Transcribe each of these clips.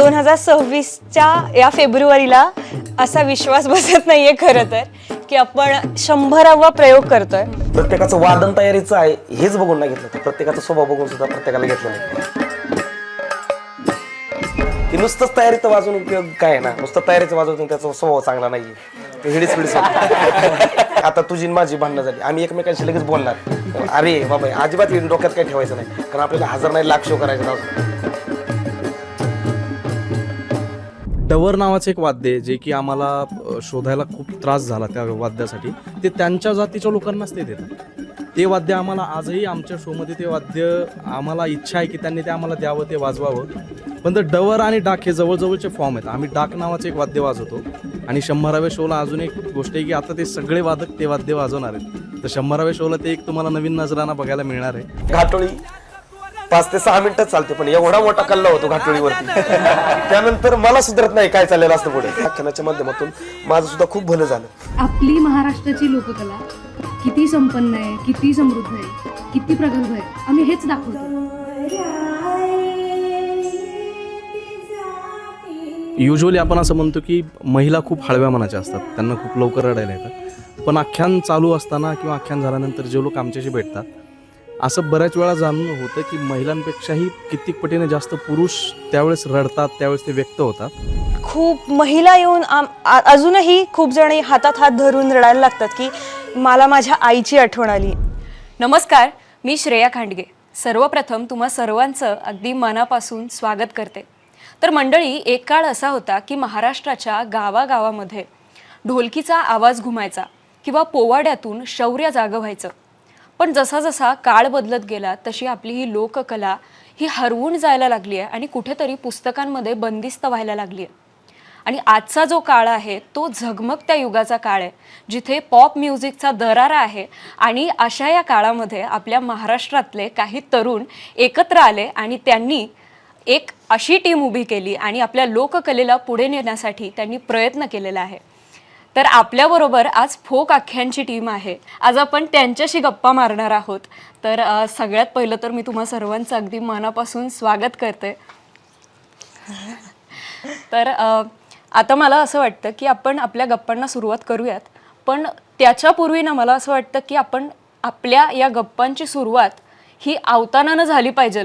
2026च्या या फेब्रुवारीला असा विश्वास बसत नाहीये खरं तर की आपण 100वा प्रयोग करतोय. प्रत्येकाचं वादन तयारीचं आहे हेच बघून नाही घेतलं, प्रत्येकाचा स्वभाव बघून सुद्धा प्रत्येकाला घेतलं नाही. की नुसतंच तयारीचं वाजवून उपयोग काय आहे ना, नुसतं तयारीचं वाजवून त्याचा स्वभाव चांगला नाहीये, हिडीस पिडीस. आता तुझी माझी भांडणं झाली, आम्ही एकमेकांशी लगेच बोलणार, अरे बाबा अजिबात डोक्यात काही ठेवायचं नाही, कारण आपल्याला 1000 नाही लाख शो करायचं नव्हतं. डवर नावाचं एक वाद्य आहे जे की आम्हाला शोधायला खूप त्रास झाला त्या वाद्यासाठी. ते त्यांच्या जातीच्या लोकांनाच ते देतात. ते वाद्य आम्हाला आजही आमच्या शोमध्ये ते वाद्य आम्हाला इच्छा आहे की त्यांनी ते आम्हाला द्यावं, ते वाजवावं. पण तर डवर आणि डाक हे जवळजवळचे फॉर्म आहेत. आम्ही डाक नावाचं एक वाद्य वाजवतो आणि 100व्या शोला अजून एक गोष्ट आहे की आता ते सगळे वादक ते वाद्य वाजवणार आहेत. तर 100व्या शोला ते एक तुम्हाला नवीन नजराना बघायला मिळणार आहे. घाटोळी 5 ते 6 मिनिटं चालते, पण एवढा मोठा कल्ला होतो घाटोळीवरती. त्यानंतर मला सुधरत नाही काय चाललेलं असतं पुढे. व्याख्यानाच्या माध्यमातून माझं सुद्धा खूप भलं झालं. आपली महाराष्ट्राची लोककला किती संपन्न आहे, किती समृद्ध आहे, किती प्रगल्भ आहे, आम्ही हेच दाखवतो. युजली आपण असं म्हणतो की महिला खूप हळव्या मनाच्या असतात, त्यांना खूप लवकर रडायला येतं. पण आख्यान चालू असताना किंवा आख्यान झाल्यानंतर जे लोक आमच्याशी भेटतात, असं बऱ्याच वेळा जाणून होतं की महिलांपेक्षाही कित्येक पटीने जास्त पुरुष त्यावेळेस रडतात, त्यावेळेस ते व्यक्त होतात. खूप महिला येऊन अजूनही खूप जण हातात हात धरून रडायला लागतात की मला माझ्या आईची आठवण आली. नमस्कार, मी श्रेया खांडगे. सर्वप्रथम तुम्हा सर्वांचं अगदी मनापासून स्वागत करते. तर मंडळी, एक काळ असा होता की महाराष्ट्राच्या गावागावामध्ये ढोलकीचा आवाज घुमायचा किंवा पोवाड्यातून शौर्य जागं व्हायचं. पण जसा जसा काळ बदलत गेला तशी आपली ही लोककला ही हरवून जायला लागली आहे आणि कुठेतरी पुस्तकांमध्ये बंदिस्त व्हायला लागली आहे. आणि आजचा जो काळ आहे तो झगमगत्या युगाचा काळ आहे, जिथे पॉप म्युझिकचा दरारा आहे. आणि अशा या काळामध्ये आपल्या महाराष्ट्रातले काही तरुण एकत्र आले आणि त्यांनी एक अशी टीम उभी केली आणि आपल्या लोककलेला पुढे नेण्यासाठी त्यांनी प्रयत्न केलेला आहे. तर आपल्याबरोबर आज फोक आख्यांची टीम आहे. आज आपण त्यांच्याशी गप्पा मारणार आहोत. तर सगळ्यात पहिलं तर मी तुम्हा सर्वांचं अगदी मनापासून स्वागत करते. तर आता मला असं वाटतं की आपण आपल्या गप्पांना सुरुवात करूयात. पण त्याच्यापूर्वी ना मला असं वाटतं की आपण आपल्या या गप्पांची सुरुवात ही अवतानानं झाली पाहिजे.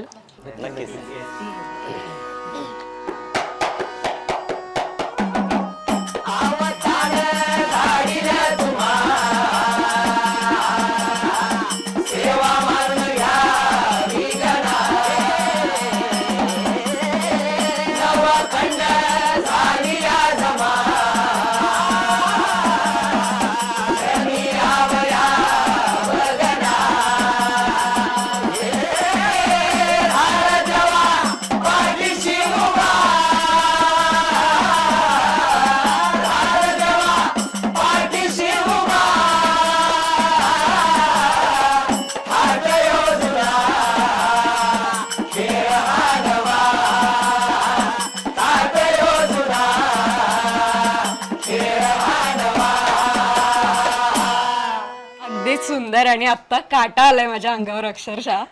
सुंदर. आणि आत्ता काटा आलाय माझ्या अंगावर अक्षरशः.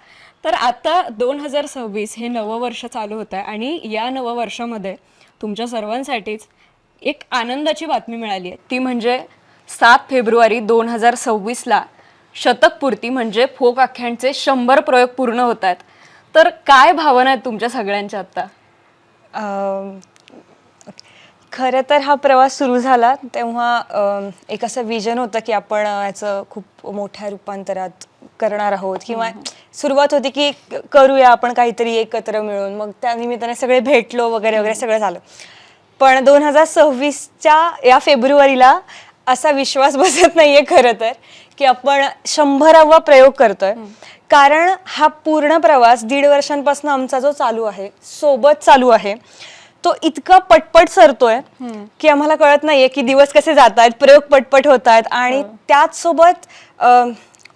तर आता 2026 हे नवं वर्ष चालू होतं आहे आणि या नवं वर्षामध्ये तुमच्या सर्वांसाठीच एक आनंदाची बातमी मिळाली आहे. ती म्हणजे 7 फेब्रुवारी 2026ला शतकपूर्ती म्हणजे फोक आख्यांचे 100 प्रयोग पूर्ण होत आहेत. तर काय भावना आहेत तुमच्या सगळ्यांच्या आत्ता? खरं तर हा प्रवास सुरू झाला तेव्हा एक असं विजन होतं की आपण याचं खूप मोठ्या रूपांतरात करणार आहोत, किंवा सुरुवात होती की करूया आपण काहीतरी एकत्र मिळून. मग त्या निमित्ताने सगळे भेटलो वगैरे वगैरे सगळं झालं. पण 2026च्या या फेब्रुवारीला असा विश्वास बसत नाहीये खरं तर की आपण 100वा प्रयोग करतोय. कारण हा पूर्ण प्रवास 1.5 वर्षांपासून आमचा जो चालू आहे, सोबत चालू आहे, तो इतका पटपट सरतोय की आम्हाला कळत नाहीये की दिवस कसे जात आहेत, प्रयोग पटपट होत आहेत. आणि त्याच सोबत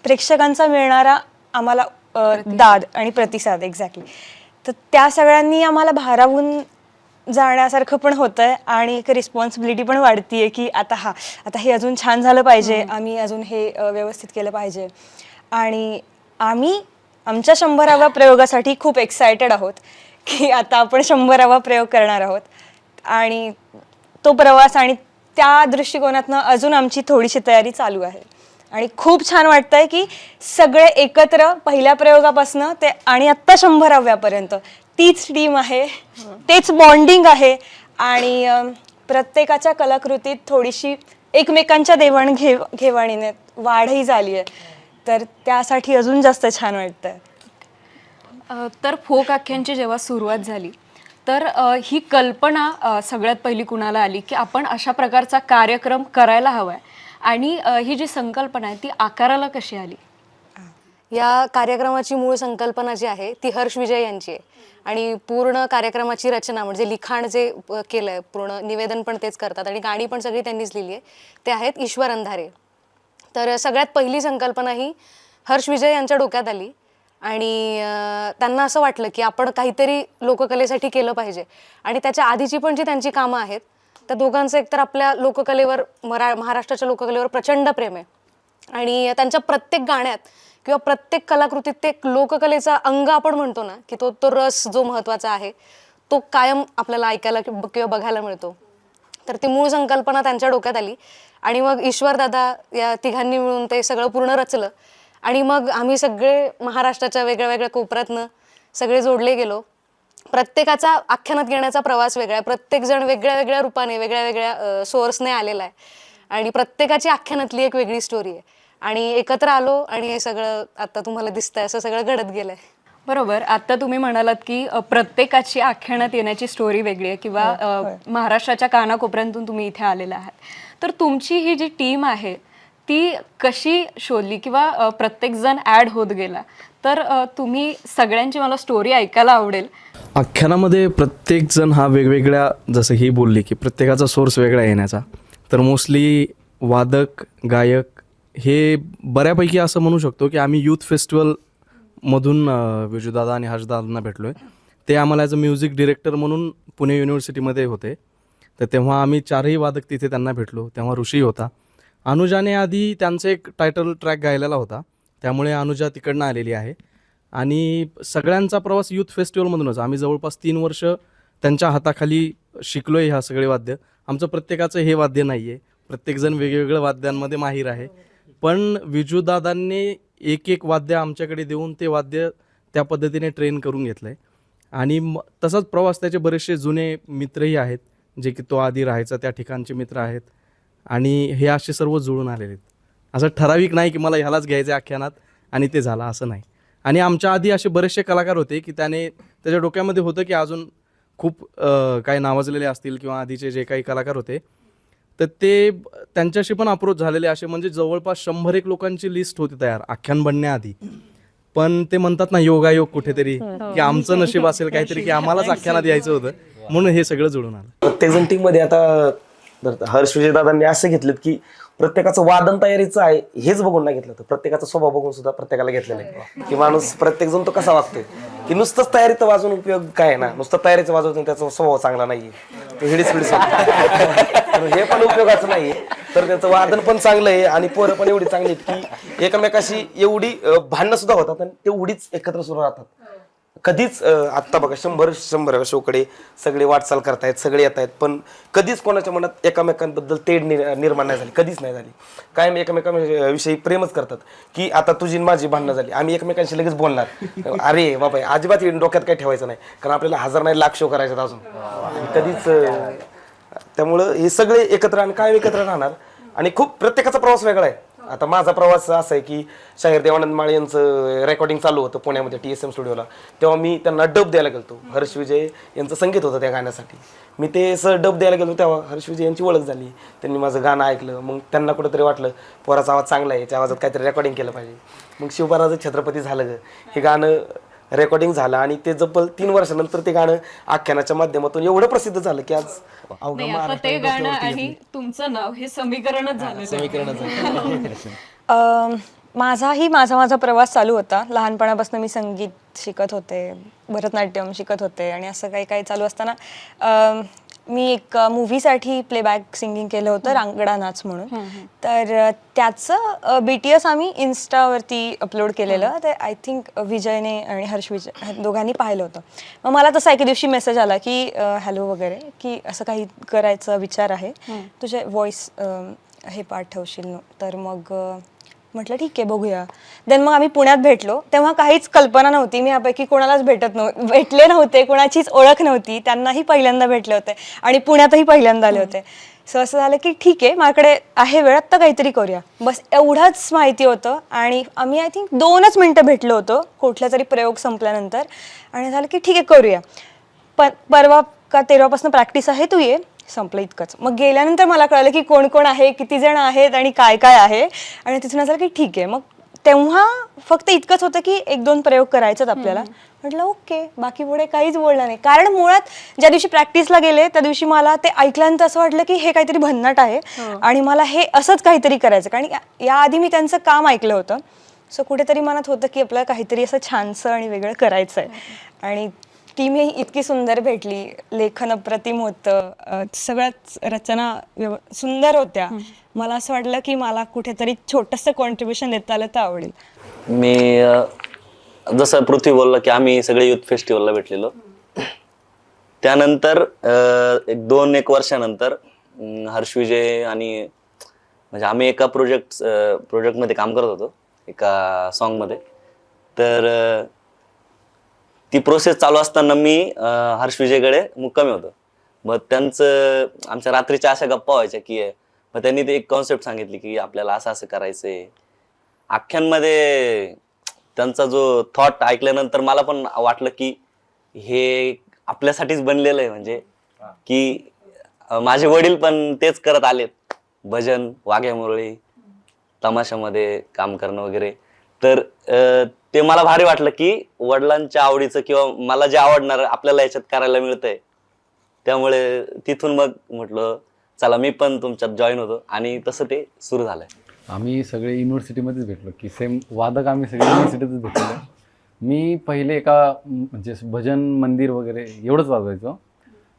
प्रेक्षकांचा मिळणारा आम्हाला दाद आणि प्रतिसाद, एक्झॅक्टली. तर त्या सगळ्यांनी आम्हाला भारावून जाण्यासारखं पण होतंय आणि एक रिस्पॉन्सिबिलिटी पण वाढतीये की आता हे अजून छान झालं पाहिजे, आम्ही अजून हे व्यवस्थित केलं पाहिजे. आणि आम्ही आमच्या 100व्या प्रयोगासाठी खूप एक्सायटेड आहोत की आता आपण 100वा प्रयोग करणार आहोत आणि तो प्रवास आणि त्या दृष्टिकोनातनं अजून आमची थोडीशी तयारी चालू आहे आणि खूप छान वाटतंय की सगळे एकत्र पहिल्या प्रयोगापासनं ते आणि आत्ता 100व्यापर्यंत तीच टीम आहे, तेच बॉन्डिंग आहे आणि प्रत्येकाच्या कलाकृतीत थोडीशी एकमेकांच्या घेवाणीने वाढही झाली आहे, तर त्यासाठी अजून जास्त छान वाटतंय. तर फोक आख्यांची जेव्हा सुरुवात झाली तर ही कल्पना सगळ्यात पहिली कुणाला आली की आपण अशा प्रकारचा कार्यक्रम करायला हवाय आणि ही जी संकल्पना आहे ती आकाराला कशी आली? या कार्यक्रमाची मूळ संकल्पना जी आहे ती हर्ष विजय यांची आहे आणि पूर्ण कार्यक्रमाची रचना म्हणजे लिखाण जे केलं आहे, पूर्ण निवेदन पण तेच करतात आणि गाणी पण सगळी त्यांनीच लिहिली आहे, ते आहेत ईश्वर अंधारे. तर सगळ्यात पहिली संकल्पना ही हर्ष विजय यांच्या डोक्यात आली आणि त्यांना असं वाटलं की आपण काहीतरी लोककलेसाठी केलं पाहिजे आणि त्याच्या आधीची पण जी त्यांची कामं आहेत त्या दोघांचं एकतर आपल्या लोककलेवर महाराष्ट्राच्या लोककलेवर प्रचंड प्रेम आहे आणि त्यांच्या प्रत्येक गाण्यात किंवा प्रत्येक कलाकृतीत ते लोककलेचा अंग आपण म्हणतो ना की तो रस जो महत्त्वाचा आहे तो कायम आपल्याला ऐकायला किंवा बघायला मिळतो. तर ती मूळ संकल्पना त्यांच्या डोक्यात आली आणि मग ईश्वरदादा या तिघांनी मिळून ते सगळं पूर्ण रचलं आणि मग आम्ही सगळे महाराष्ट्राच्या वेगळ्या वेगळ्या कोपऱ्यातनं सगळे जोडले गेलो. प्रत्येकाचा आख्यानात घेण्याचा प्रवास वेगळा आहे, प्रत्येकजण वेगळ्या वेगळ्या रूपाने वेगळ्या वेगळ्या सोर्सने आलेला आहे आणि प्रत्येकाची आख्यानातली एक वेगळी स्टोरी आहे आणि एकत्र आलो आणि हे सगळं आता तुम्हाला दिसतंय असं सगळं घडत गेलंय. बरोबर. आता तुम्ही म्हणालात की प्रत्येकाची आख्यानात येण्याची स्टोरी वेगळी आहे किंवा महाराष्ट्राच्या कानाकोपऱ्यातून तुम्ही इथे आलेला आहात, तर तुमची ही जी टीम आहे ती कशी शोधली किंवा प्रत्येकजण ॲड होत गेला? तर तुम्ही सगळ्यांची मला स्टोरी ऐकायला आवडेल. आख्यानामध्ये प्रत्येकजण हा वेगवेगळ्या, जसं ही बोलली की प्रत्येकाचा सोर्स वेगळा येण्याचा, तर मोस्टली वादक गायक हे बऱ्यापैकी असं म्हणू शकतो की आम्ही यूथ फेस्टिवलमधून विजूदादा आणि हर्षदादांना भेटलो आहे. ते आम्हाला ॲज अ म्युझिक डिरेक्टर म्हणून पुणे युनिव्हर्सिटीमध्ये होते, तर तेव्हा आम्ही चारही वादक तिथे त्यांना भेटलो. तेव्हा ऋषी होता, अनुजाने आधी त्यांचा एक टायटल ट्रॅक गायलेला होता, त्यामुळे अनुजा तिकडनं आलेली आहे आणि सगळ्यांचा प्रवास यूथ फेस्टिवलमधूनच. आम्ही जवळपास 3 वर्ष त्यांच्या हाताखाली शिकलो आहे ह्या सगळे वाद्य. आमचं प्रत्येकाचं हे वाद्य नाही आहे, प्रत्येकजण वेगवेगळ्या वाद्यांमध्ये माहीर आहे, पण विजूदादांनी एक एक वाद्य आमच्याकडे देऊन ते वाद्य त्या पद्धतीने ट्रेन करून घेतलं आहे आणि तसाच प्रवास त्याचे बरेचसे जुने मित्रही आहेत जे की तो आधी राहायचा त्या ठिकाणचे मित्र आहेत आणि हे असे सर्व जुळून आलेले आहेत. असं ठराविक नाही की मला ह्यालाच घ्यायचं आख्यानात आणि ते झालं असं नाही. आणि आमच्या आधी असे बरेचसे कलाकार होते की त्याच्या डोक्यामध्ये होतं की अजून खूप काही नावाजलेले असतील किंवा आधीचे जे काही कलाकार होते तर ते त्यांच्याशी पण अप्रोच झालेले असे म्हणजे जवळपास 100-1 लोकांची लिस्ट होती तयार आख्यान बनण्याआधी. पण ते म्हणतात ना योगायोग कुठेतरी की आमचं नशीब असेल काहीतरी की आम्हालाच आख्यानात यायचं होतं, म्हणून हे सगळं जुळून आलं. प्रत्येकजण टीममध्ये आता हर्ष विजयदादांनी असं घेतलं की प्रत्येकाचं वादन तयारीचं आहे हेच बघून नाही घेतलं, तर प्रत्येकाचा स्वभाव बघून सुद्धा प्रत्येकाला घेतलेलं आहे की माणूस प्रत्येकजण तो कसा वागतोय. की नुसतंच तयारीचं वाजवून उपयोग काय आहे ना, नुसतं तयारीचं वाजवतो त्याचा स्वभाव चांगला नाहीये, तो हिडीस पिडीस हे पण उपयोगाचं नाहीये. तर त्याचं वादन पण चांगलं आहे आणि पोरं पण एवढी चांगली आहेत की एकमेकाशी एवढी भांडणं सुद्धा होतात आणि तेवढीच एकत्र सुरू राहतात. कधीच आत्ता बघा 100 शोकडे सगळे वाटचाल करतायत, सगळे येत आहेत, पण कधीच कोणाच्या मनात एकमेकांबद्दल तेढ निर्माण नाही झाली, कधीच नाही झाली. कायम एकमेकांविषयी प्रेमच करतात की आता तुझी माझी भांडणं झाली आम्ही एकमेकांशी लगेच बोलणार, अरे बाबा अजिबात डोक्यात काही ठेवायचं नाही कारण आपल्याला 1000 नाही लाख शो करायचे अजून कधीच. त्यामुळं हे सगळे एकत्र आणि कायम एकत्र राहणार आणि खूप प्रत्येकाचा प्रवास वेगळा आहे. आता माझा प्रवास असा आहे की शाहीर देवानंद माळे यांचं रेकॉर्डिंग चालू होतं पुण्यामध्ये TSM स्टुडिओला, तेव्हा मी त्यांना डब द्यायला गेलो. हर्ष विजय यांचं संगीत होतं त्या गाण्यासाठी, मी ते डब द्यायला गेलो तेव्हा हर्ष विजय यांची ओळख झाली. त्यांनी माझं गाणं ऐकलं, मग त्यांना कुठेतरी वाटलं पोराचा आवाज चांगला आहे, याच्या आवाजात काहीतरी रेकॉर्डिंग केलं पाहिजे. मग शिवबाराचं छत्रपती झालं ग, हे गाणं रेकॉर्डिंग झालं आणि ते जवळ 3 वर्षानंतर ते गाणं आख्यानाच्या माध्यमातून एवढं प्रसिद्ध झालं की आज आता ते गाणं आणि तुमचं नाव हे समीकरणच झालं. माझा प्रवास चालू होता. लहानपणापासून मी संगीत शिकत होते, भरतनाट्यम शिकत होते आणि असं काही काही चालू असताना मी एक मूवीसाठी प्लेबॅक सिंगिंग केलं होतं रांगडा नाच म्हणून. तर त्याचं BTS आम्ही इन्स्टावरती अपलोड केलेलं. ते आय थिंक विजयने आणि हर्ष विजय दोघांनी पाहिलं होतं. मग मला तसा एके दिवशी मेसेज आला की हॅलो वगैरे, की असं काही करायचा विचार आहे, तुझे व्हॉइस हे पाठवशील. तर मग म्हटलं ठीक आहे बघूया. देन मग आम्ही पुण्यात भेटलो. तेव्हा काहीच कल्पना नव्हती, मी यापैकी कोणालाच भेटले नव्हते, कोणाचीच ओळख नव्हती. त्यांनाही पहिल्यांदा भेटले होते आणि पुण्यातही पहिल्यांदा आले होते. सो असं झालं की ठीक आहे, माझ्याकडे आहे वेळ, आत्ता काहीतरी करूया, बस एवढंच माहिती होतं. आणि आम्ही आय थिंक 2च मिनटं भेटलो होतो कुठला तरी प्रयोग संपल्यानंतर, आणि झालं की ठीक आहे करूया. परवा का तेव्हापासून प्रॅक्टिस आहे, तू ये, संपलं इतकंच. मग गेल्यानंतर मला कळलं की कोण कोण आहे, किती जण आहेत आणि काय काय आहे. आणि तिथून झालं की ठीक आहे. मग तेव्हा फक्त इतकंच होतं की 1-2 प्रयोग करायचेत आपल्याला. म्हटलं ओके, बाकी पुढे काहीच बोललं नाही. कारण मुळात ज्या दिवशी प्रॅक्टिसला गेले त्या दिवशी मला ते ऐकल्यानंतर असं वाटलं की हे काहीतरी भन्नाट आहे आणि मला हे असंच काहीतरी करायचं. कारण याआधी मी त्यांचं काम ऐकलं होतं. सो कुठेतरी मनात होतं की आपल्याला काहीतरी असं छानसं आणि वेगळं करायचं आहे. आणि टीम ही इतकी सुंदर भेटली, लेखन अप्रतिम होतं, सगळ्याच रचना सुंदर होत्या. मला असं वाटलं की मला कुठेतरी छोटंसं कॉन्ट्रीब्युशन देता आलं तर आवडेल. मी जसं पृथ्वी बोलला की आम्ही सगळे युथ फेस्टिवलला भेटलेलो. त्यानंतर 1 वर्षानंतर हर्ष विजय आणि म्हणजे आम्ही एका प्रोजेक्टमध्ये काम करत होतो, एका सॉन्गमध्ये. तर ती प्रोसेस चालू असताना मी हर्ष विजयकडे मुक्कामी होतो. मग त्यांचं आमच्या रात्रीच्या अशा गप्पा व्हायच्या की मग त्यांनी ते एक कॉन्सेप्ट सांगितली की आपल्याला असं असं करायचंय. आख्यांमध्ये त्यांचा जो थॉट ऐकल्यानंतर मला पण वाटलं की हे आपल्यासाठीच बनलेलं आहे. म्हणजे की माझे वडील पण तेच करत आलेत, भजन, वाघ्या मुरळी, तमाशामध्ये काम करणं वगैरे. तर ते मला भारी वाटलं की वडिलांच्या आवडीचं किंवा मला जे आवडणार आपल्याला याच्यात करायला मिळतंय. त्यामुळे तिथून मग म्हटलं चला मी पण तुमच्यात जॉईन होतो आणि तसं ते सुरू झालंय. आम्ही सगळे युनिव्हर्सिटीमध्येच भेटलो की सेम वादक आम्ही सगळे युनिव्हर्सिटीतच भेटलो. मी पहिले एका म्हणजे भजन मंदिर वगैरे एवढंच वाजवायचो.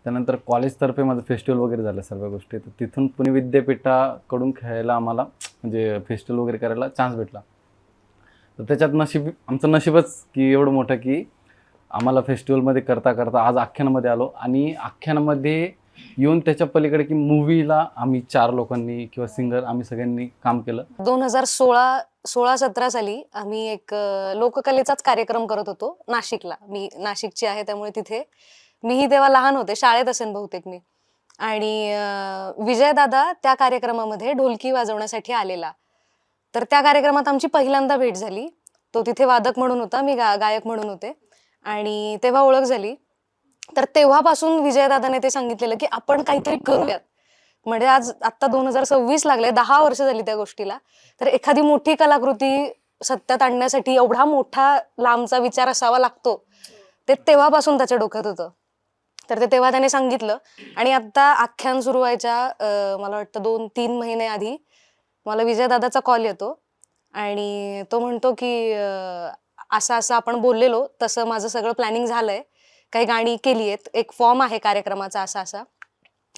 त्यानंतर कॉलेजतर्फे माझं फेस्टिवल वगैरे झालं सर्व गोष्टी. तर तिथून पुणे विद्यापीठाकडून खेळायला आम्हाला म्हणजे फेस्टिवल वगैरे करायला चान्स भेटला. तर त्याच्यात आमचं नशीबच की एवढं मोठं की आम्हाला फेस्टिवलमध्ये करता करता आज आख्यानामध्ये आलो. आणि आख्यानामध्ये येऊन त्याच्या पलीकडे की मूवीला आम्ही 4 लोकांनी किंवा सिंगर आम्ही सगळ्यांनी काम केलं. 2016-17 साली आम्ही एक लोककलेचाच कार्यक्रम करत होतो नाशिकला. मी नाशिकची आहे त्यामुळे तिथे मीही तेव्हा लहान होते, शाळेत असेल बहुतेक मी. आणि विजयदादा त्या कार्यक्रमामध्ये ढोलकी वाजवण्यासाठी आलेला. तर त्या कार्यक्रमात आमची पहिल्यांदा भेट झाली. तो तिथे वादक म्हणून होता, मी गायक म्हणून होते. आणि तेव्हा ओळख झाली. तर तेव्हापासून विजयदादाने ते सांगितलेलं की आपण काहीतरी करूयात. म्हणजे आत्ता 2026 लागले, 10 वर्ष झाली त्या गोष्टीला. तर एखादी मोठी कलाकृती सत्यात आणण्यासाठी एवढा मोठा लांबचा विचार असावा लागतो, ते तेव्हापासून त्याच्या डोक्यात होतं. तर ते तेव्हा त्याने सांगितलं. आणि आत्ता आख्यान सुरू व्हायच्या मला वाटतं 2-3 महिने आधी मला विजयदादाचा कॉल येतो आणि तो म्हणतो की असं असं आपण बोललेलो, तसं माझं सगळं प्लॅनिंग झालंय, काही गाणी केली आहेत, एक फॉर्म आहे कार्यक्रमाचा असा असा.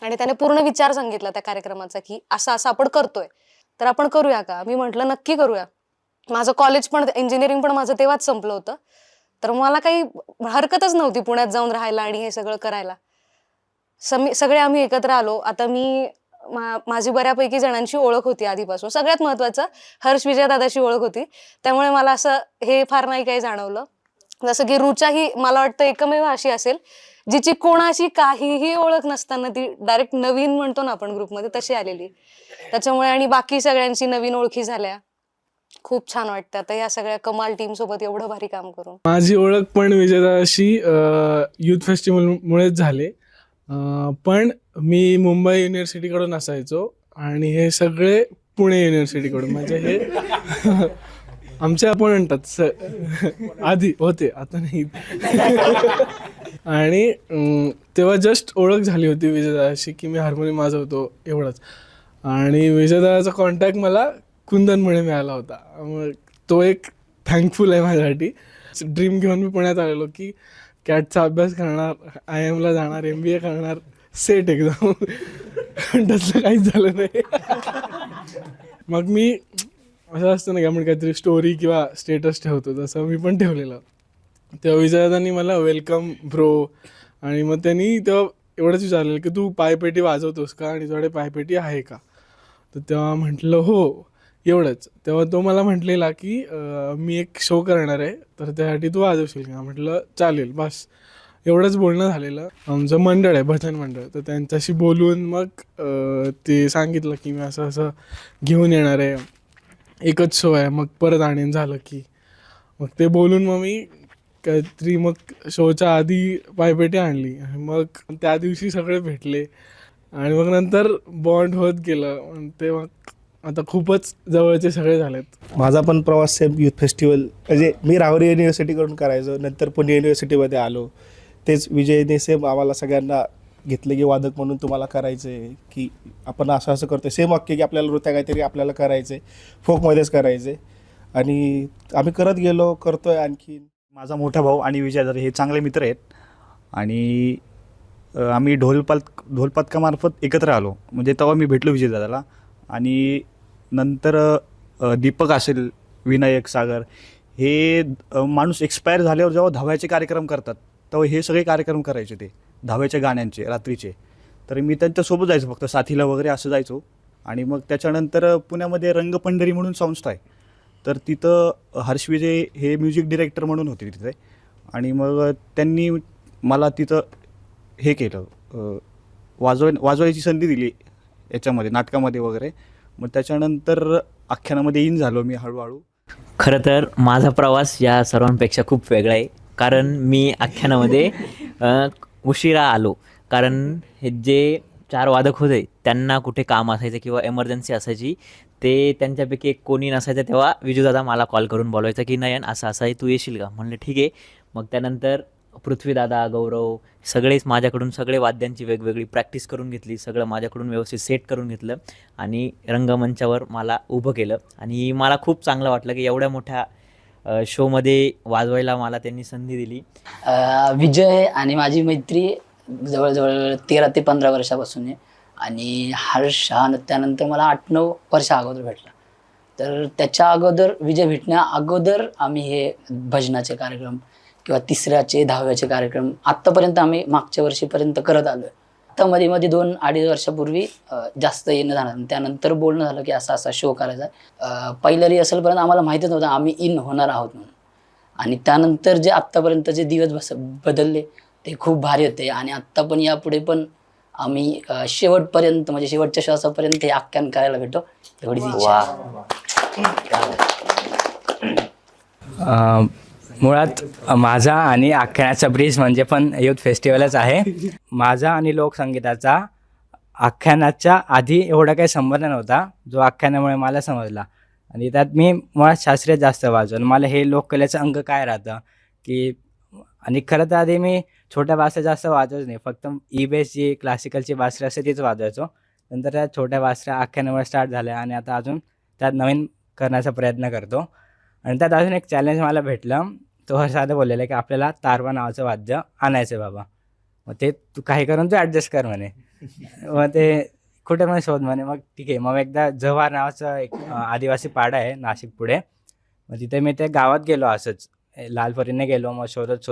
आणि त्याने पूर्ण विचार सांगितला त्या कार्यक्रमाचा की असं असं आपण करतोय, तर आपण करूया का. मी म्हटलं नक्की करूया. माझं कॉलेज पण इंजिनिअरिंग पण माझं तेव्हाच संपलं होतं. तर मला काही हरकतच नव्हती पुण्यात जाऊन राहायला आणि हे सगळं करायला. सगळे आम्ही एकत्र आलो. आता माझी बऱ्यापैकी जणांची ओळख होती आधीपासून. सगळ्यात महत्वाचं हर्ष विजयदादाची ओळख होती. त्यामुळे मला असं हे फार नाही काही जाणवलं. जसं की रुचा ही मला वाटतं एकमेव अशी असेल जिची कोणाशी काहीही ओळख नसताना ती डायरेक्ट नवीन म्हणतो ना आपण ग्रुपमध्ये, तशी आलेली. त्याच्यामुळे आणि बाकी सगळ्यांची नवीन ओळखी झाल्या. खूप छान वाटतं आता या सगळ्या कमाल टीम सोबत एवढं भारी काम करून. माझी ओळख पण विजयदादाशी युथ फेस्टिवलमुळेच झाले. पण मी मुंबई युनिव्हर्सिटीकडून असायचो आणि हे सगळे पुणे युनिव्हर्सिटीकडून. म्हणजे हे आमचे अपोनंटच आधी होते, आता नाही. आणि तेव्हा जस्ट ओळख झाली होती विजयदादाशी की मी हार्मोनियम वाजवतो एवढंच. आणि विजयदादाचा कॉन्टॅक्ट मला कुंदनमुळे मिळाला होता. मग तो एक थँकफुल आहे माझ्यासाठी. ड्रीम घेऊन मी पुण्यात आलेलो की कॅटचा अभ्यास करणार, IIMला जाणार, MBA करणार, सेट एकदम. तसलं काहीच झालं नाही. मग मी असं असतं ना की आपण काहीतरी स्टोरी किंवा स्टेटस ठेवतो, तसं मी पण ठेवलेलं. तेव्हा विजयदादांनी मला वेलकम ब्रो, आणि मग त्यांनी तेव्हा एवढंच विचारलेलं की तू पायपेटी वाजवतोस का आणि तुझ्याकडे पायपेटी आहे का. तर तेव्हा म्हटलं हो, एवढंच. तेव्हा तो मला म्हटलेला की मी एक शो करणार आहे, तर त्यासाठी तू वाजवशील का. म्हटलं चालेल, बस एवढंच बोलणं झालेलं. आमचं मंडळ आहे, भजन मंडळ, तर त्यांच्याशी बोलून मग ते सांगितलं की मी असं असं घेऊन येणार आहे, एकच शो आहे, मग परत आणीन झालं की. मग ते बोलून मग मी काहीतरी मग शोच्या आधी पायपेटी आणली. मग त्या दिवशी सगळे भेटले आणि मग नंतर बॉन्ड होत गेलं. ते मग आता खूपच जवळचे सगळे झालेत. माझा पण प्रवास सेम युथ फेस्टिवल, म्हणजे मी राहुरी युनिव्हर्सिटीकडून करायचो, नंतर पुणे युनिव्हर्सिटीमध्ये आलो. तेच विजयने सेम आम्हाला सगळ्यांना घेतलं की वादक म्हणून तुम्हाला करायचं आहे, की आपण असं असं करतो. सेम वाक्य की आपल्याला नृत्य काहीतरी आपल्याला करायचं आहे, फोकमध्येच करायचं आहे. आणि आम्ही करत गेलो, करतो आहे आणखी. माझा मोठा भाऊ आणि विजयदादा हे चांगले मित्र आहेत. आणि आम्ही ढोलपथकामार्फत एकत्र आलो. म्हणजे तेव्हा मी भेटलो विजयदादाला. आणि नंतर दीपक असेल, विनायक, सागर, हे माणूस एक्सपायर झाल्यावर जेव्हा धाव्याचे कार्यक्रम करतात तेव्हा हे सगळे कार्यक्रम करायचे, ते धाव्याच्या गाण्यांचे रात्रीचे. तर मी त्यांच्यासोबत जायचो, फक्त साथीला वगैरे असं जायचो. आणि मग त्याच्यानंतर पुण्यामध्ये रंगपंढरी म्हणून संस्था आहे, तर तिथं हर्ष विजय हे म्युझिक डिरेक्टर म्हणून होते तिथे. आणि मग त्यांनी मला तिथं हे केलं, वाजवायची संधी दिली याच्यामध्ये, नाटकामध्ये वगैरे. मग त्याच्यानंतर आख्यानामध्ये इन झालो मी हळूहळू. खरं तर माझा प्रवास या सर्वांपेक्षा खूप वेगळा आहे, कारण मी आख्यानामध्ये उशिरा आलो. कारण हे जे 4 वादक होते त्यांना कुठे काम असायचं किंवा एमर्जन्सी असायची, ते त्यांच्यापैकी एक कोणी नसायचं, तेव्हा विजूदादा मला कॉल करून बोलवायचा की नयन असं असं आहे, तू येशील का. म्हणलं ठीक आहे. मग त्यानंतर पृथ्वीदादा, गौरव सगळेच माझ्याकडून सगळे वाद्यांची वेगवेगळी प्रॅक्टिस करून घेतली, सगळं माझ्याकडून व्यवस्थित सेट करून घेतलं आणि रंगमंचावर मला उभं केलं. आणि मला खूप चांगलं वाटलं की एवढ्या मोठ्या शोमध्ये वाजवायला मला त्यांनी संधी दिली. विजय आणि माझी मैत्री जवळजवळ 13 ते 15 वर्षापासून आहे. आणि हर्ष हा त्यानंतर मला 8-9 वर्षा अगोदर भेटला. तर त्याच्या अगोदर, विजय भेटण्या अगोदर आम्ही हे भजनाचे कार्यक्रम किंवा 3ऱ्याचे 10व्याचे कार्यक्रम आत्तापर्यंत आम्ही मागच्या वर्षीपर्यंत करत आलो आहे. आत्ता मध्ये 2-2.5 वर्षापूर्वी जास्त येणं झालं. त्यानंतर बोलणं झालं की असा असा शो करायचा. पहिल्या रिहर्सलपर्यंत आम्हाला माहितीच नव्हतं आम्ही इन होणार आहोत म्हणून. आणि त्यानंतर जे आत्तापर्यंत जे दिवस बदलले ते खूप भारी होते. आणि आत्ता पण यापुढे पण आम्ही शेवटपर्यंत, म्हणजे शेवटच्या श्वासापर्यंत हे आख्यान करायला भेटो, एवढीच इच्छा आहे. मुळात माझा आणि आख्यानाचा ब्रिज म्हणजे पण युथ फेस्टिवलच आहे. माझा आणि लोकसंगीताचा आख्यानाच्या आधी एवढा काही संबंध नव्हता, जो आख्यानामुळे मला समजला. आणि त्यात मी मुळात शास्त्रीय जास्त वाजवलं. मला हे लोककलेचं अंग काय राहतं की, आणि खरं तर आधी मी छोट्या बासऱ्या जास्त वाजवच नाही, फक्त बेस जी क्लासिकलची बासरी असते तीच वाजवायचो. नंतर त्या छोट्या बासऱ्या आख्यानामुळे स्टार्ट झाल्या आणि आता अजून त्यात नवीन करण्याचा प्रयत्न करतो. आणि त्यात अजून एक चॅलेंज मला भेटलं. तो साधं बोललेलं आहे की आपल्याला तारवा नावाचं वाद्य आणायचं बाबा. मग ते तू काही करून तू ॲडजस्ट कर म्हणे. मग ते कुठे पण शोध म्हणे. मग ठीक आहे. मग एकदा जव्हार नावाचं एक आदिवासी पाडा आहे नाशिक पुढे. मग तिथे मी त्या गावात गेलो, असंच लालपरीने गेलो. मग शोधत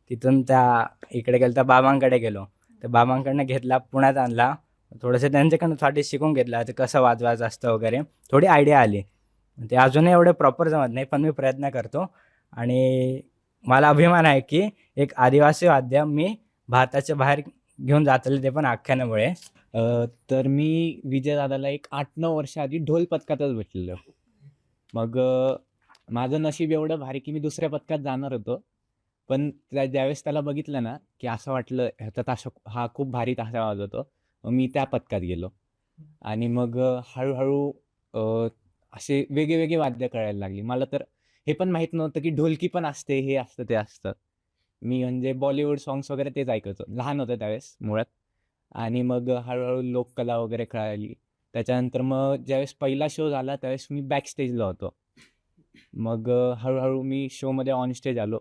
तिथून त्या इकडे गेलो, त्या बाबांकडे गेलो. त्या बाबांकडनं घेतला, पुण्यात आणला. थोडंसं त्यांच्याकडनं साठी शिकून घेतलं ते कसं वाजवायचं असतं वगैरे, थोडी आयडिया आली. ते अजूनही एवढं प्रॉपर जमत नाही, पण मी प्रयत्न करतो. आणि मला अभिमान आहे की एक आदिवासी वाद्य मी भारताच्या बाहेर घेऊन जातले, ते पण आख्यानामुळे. तर मी विजयदादाला एक 8-9 वर्ष आधी ढोल पथकातच भेटलेलो. मग माझं नशीब एवढं भारी की मी दुसऱ्या पथकात जाणार होतो, पण ज्यावेळेस त्याला बघितलं ना की असं वाटलं ह्याचा ताशा हा खूप भारी ताशा वाजवतो. मग मी त्या पथकात गेलो आणि मग हळूहळू असे वेगळे वाद्य कळायला लागली. मला तर हे पण माहीत नव्हतं की ढोलकी पण असते, हे असतं ते असतं. मी म्हणजे बॉलिवूड सॉंग्स वगैरे तेच ऐकायचो, लहान होतं त्यावेळेस मुळात. आणि मग हळूहळू लोककला वगैरे कळाली. त्याच्यानंतर मग ज्यावेळेस पहिला शो झाला त्यावेळेस मी बॅक स्टेजला होतो. मग हळूहळू मी शोमध्ये ऑन स्टेज आलो.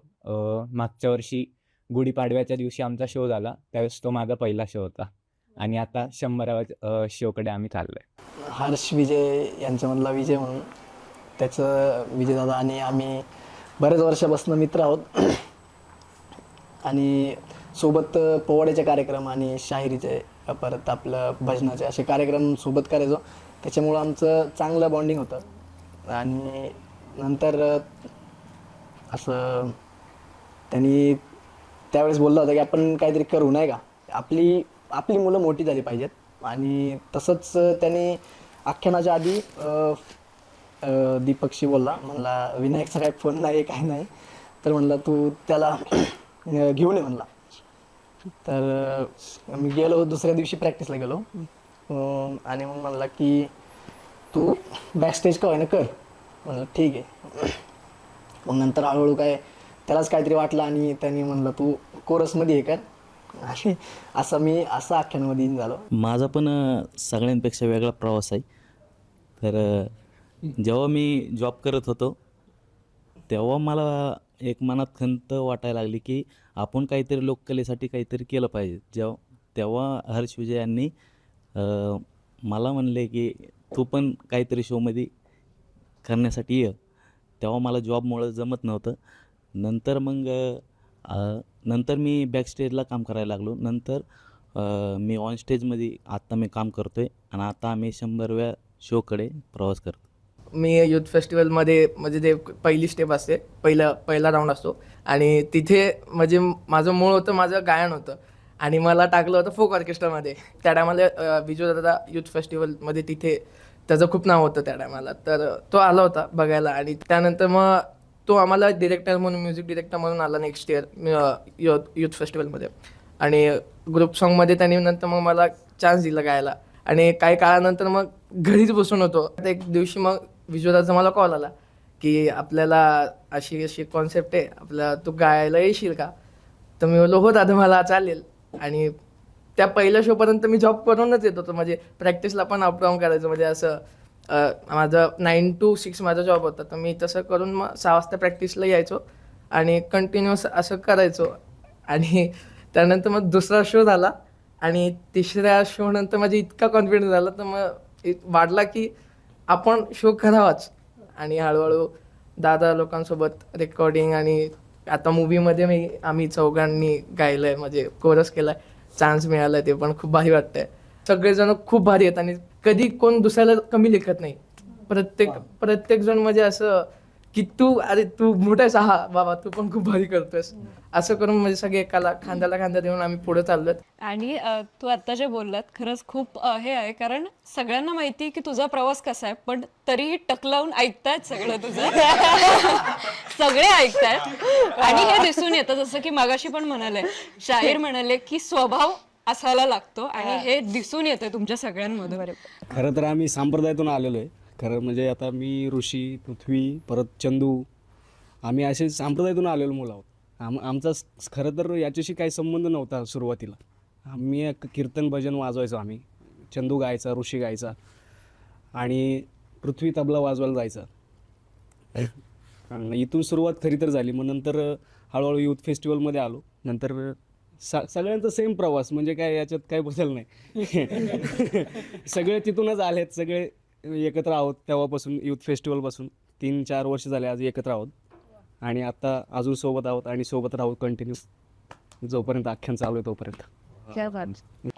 मागच्या वर्षी गुढीपाडव्याच्या दिवशी आमचा शो झाला, त्यावेळेस तो माझा पहिला शो होता. आणि आता 100व्या शोकडे आम्ही चाललो आहे. हर्ष विजय यांच्यामधला विजय म्हणून, त्याचं विजयदादा आणि आम्ही बरेच वर्षापासून मित्र आहोत आणि सोबत पोवाड्याचे कार्यक्रम आणि शाहिरीचे परत आपलं भजनाचे असे कार्यक्रम सोबत करायचो. त्याच्यामुळं आमचं चांगलं बॉन्डिंग होतं आणि नंतर असं त्यांनी त्यावेळेस बोलला होता की आपण काहीतरी करू, नाही का, आपली आपली मुलं मोठी झाली पाहिजेत. आणि तसंच त्यांनी आख्यानाच्या आधी दीपकशी बोलला, म्हणला विनायकचा काही फोन नाही काय नाही, तर म्हणला तू त्याला घेऊन ये म्हणला. तर मी गेलो, दुसऱ्या दिवशी प्रॅक्टिसला गेलो आणि मग म्हणला की तू बॅकस्टेज का होईना कर. म्हणलं ठीक आहे. मग नंतर हळूहळू काय त्यालाच काहीतरी वाटलं आणि त्यांनी म्हणलं तू कोरसमध्ये हे कर, आणि असं आख्यानमध्ये झालो. माझा पण सगळ्यांपेक्षा वेगळा प्रवास आहे. तर जेव्हा मी जॉब करत होतो तेव्हा मला एक मनात खंत वाटायला लागली की आपण काहीतरी लोककलेसाठी काहीतरी केलं पाहिजे. तेव्हा हर्ष विजय यांनी मला म्हणले की तू पण काहीतरी शोमध्ये करण्यासाठी ये. तेव्हा मला जॉबमुळं जमत नव्हतं. नंतर मी बॅकस्टेजला काम करायला लागलो. नंतर मी ऑन स्टेजमध्ये आत्ता मी काम करतो आहे आणि आता आम्ही 100व्या शोकडे प्रवास करतो. मी युथ फेस्टिवलमध्ये म्हणजे ते पहिली स्टेप असते, पहिला राऊंड असतो आणि तिथे म्हणजे माझं मूळ होतं, माझं गायन होतं आणि मला टाकलं होतं फोक ऑर्केस्ट्रामध्ये. त्या टायमाला विजयदादा युथ फेस्टिवलमध्ये तिथे त्याचं खूप नाव होतं त्या टायमाला. तर तो आला होता बघायला आणि त्यानंतर मग तो आम्हाला डिरेक्टर म्हणून, म्युझिक डिरेक्टर म्हणून आला नेक्स्ट इयर युथ फेस्टिवलमध्ये. आणि ग्रुप सॉन्गमध्ये त्यांनी नंतर मग मला चान्स दिला गायला. आणि काही काळानंतर मग घरीच बसून होतो. एक दिवशी मग विजयदाचा मला कॉल आला की आपल्याला अशी कॉन्सेप्ट आहे, आपल्याला तू गायला येशील का. तर मी बोललो हो दादा मला चालेल. आणि त्या पहिल्या शोपर्यंत मी जॉब करूनच येत होतो, म्हणजे प्रॅक्टिसला पण अपडाऊन करायचं, म्हणजे असं माझं 9 to 6 माझा जॉब होता. तर मी तसं करून मग 6 वाजता प्रॅक्टिसला यायचो आणि कंटिन्युअस असं करायचो. आणि त्यानंतर मग दुसरा शो झाला आणि तिसऱ्या शो नंतर माझी इतका कॉन्फिडन्स झाला, तर मग वाटला की आपण शो करावाच. आणि हळूहळू दादा लोकांसोबत रेकॉर्डिंग आणि आता मूवीमध्ये आम्ही चौघांनी गायलं आहे, म्हणजे कोरस केला आहे, चान्स मिळाला आहे, ते पण खूप भारी वाटतं आहे. सगळेजण खूप भारी आहेत आणि कधी कोण दुसऱ्याला कमी लिखत नाही. प्रत्येक जण म्हणजे असं की तू मोठा सहा बाबा, तू पण खूप भारी करतोयस, असं करून म्हणजे सगळे एकाला खांद्याला खांदा देऊन आम्ही पुढे चाललोय. आणि तू आत्ता जे बोललात खरंच खूप हे आहे, कारण सगळ्यांना माहिती की तुझा प्रवास कसा आहे, पण तरीही टक लावून ऐकतायत सगळं तुझं. सगळे ऐकतायत आणि हे दिसून येतं. जसं की मागाशी पण म्हणाले, शाहीर म्हणाले की स्वभाव असायला लागतो आणि हे दिसून येतं तुमच्या सगळ्यांमध्ये. खरं तर आम्ही संप्रदायातून आलेलो आहे. खरं म्हणजे आता मी, ऋषी, पृथ्वी, परत चंदू, आम्ही असे संप्रदायातून आलेलो मुलं आहोत. आमचा खरं तर याच्याशी काही संबंध नव्हता सुरुवातीला. आम्ही कीर्तन भजन वाजवायचो. आम्ही चंदू गायचा, ऋषी गायचा आणि पृथ्वी तबला वाजवायला जायचा. इथून सुरुवात खरी तर झाली. मग नंतर हळूहळू युथ फेस्टिवलमध्ये आलो. नंतर सगळ्यांचा सेम प्रवास, म्हणजे काय याच्यात काही बदल नाही. सगळे तिथूनच आलेत, सगळे एकत्र आहोत तेव्हापासून. युथ फेस्टिवलपासून 3-4 वर्ष झाले आज एकत्र आहोत आणि आता अजून सोबत आहोत आणि सोबत राहू कंटिन्यू, जोपर्यंत आख्यान चालू आहे तोपर्यंत.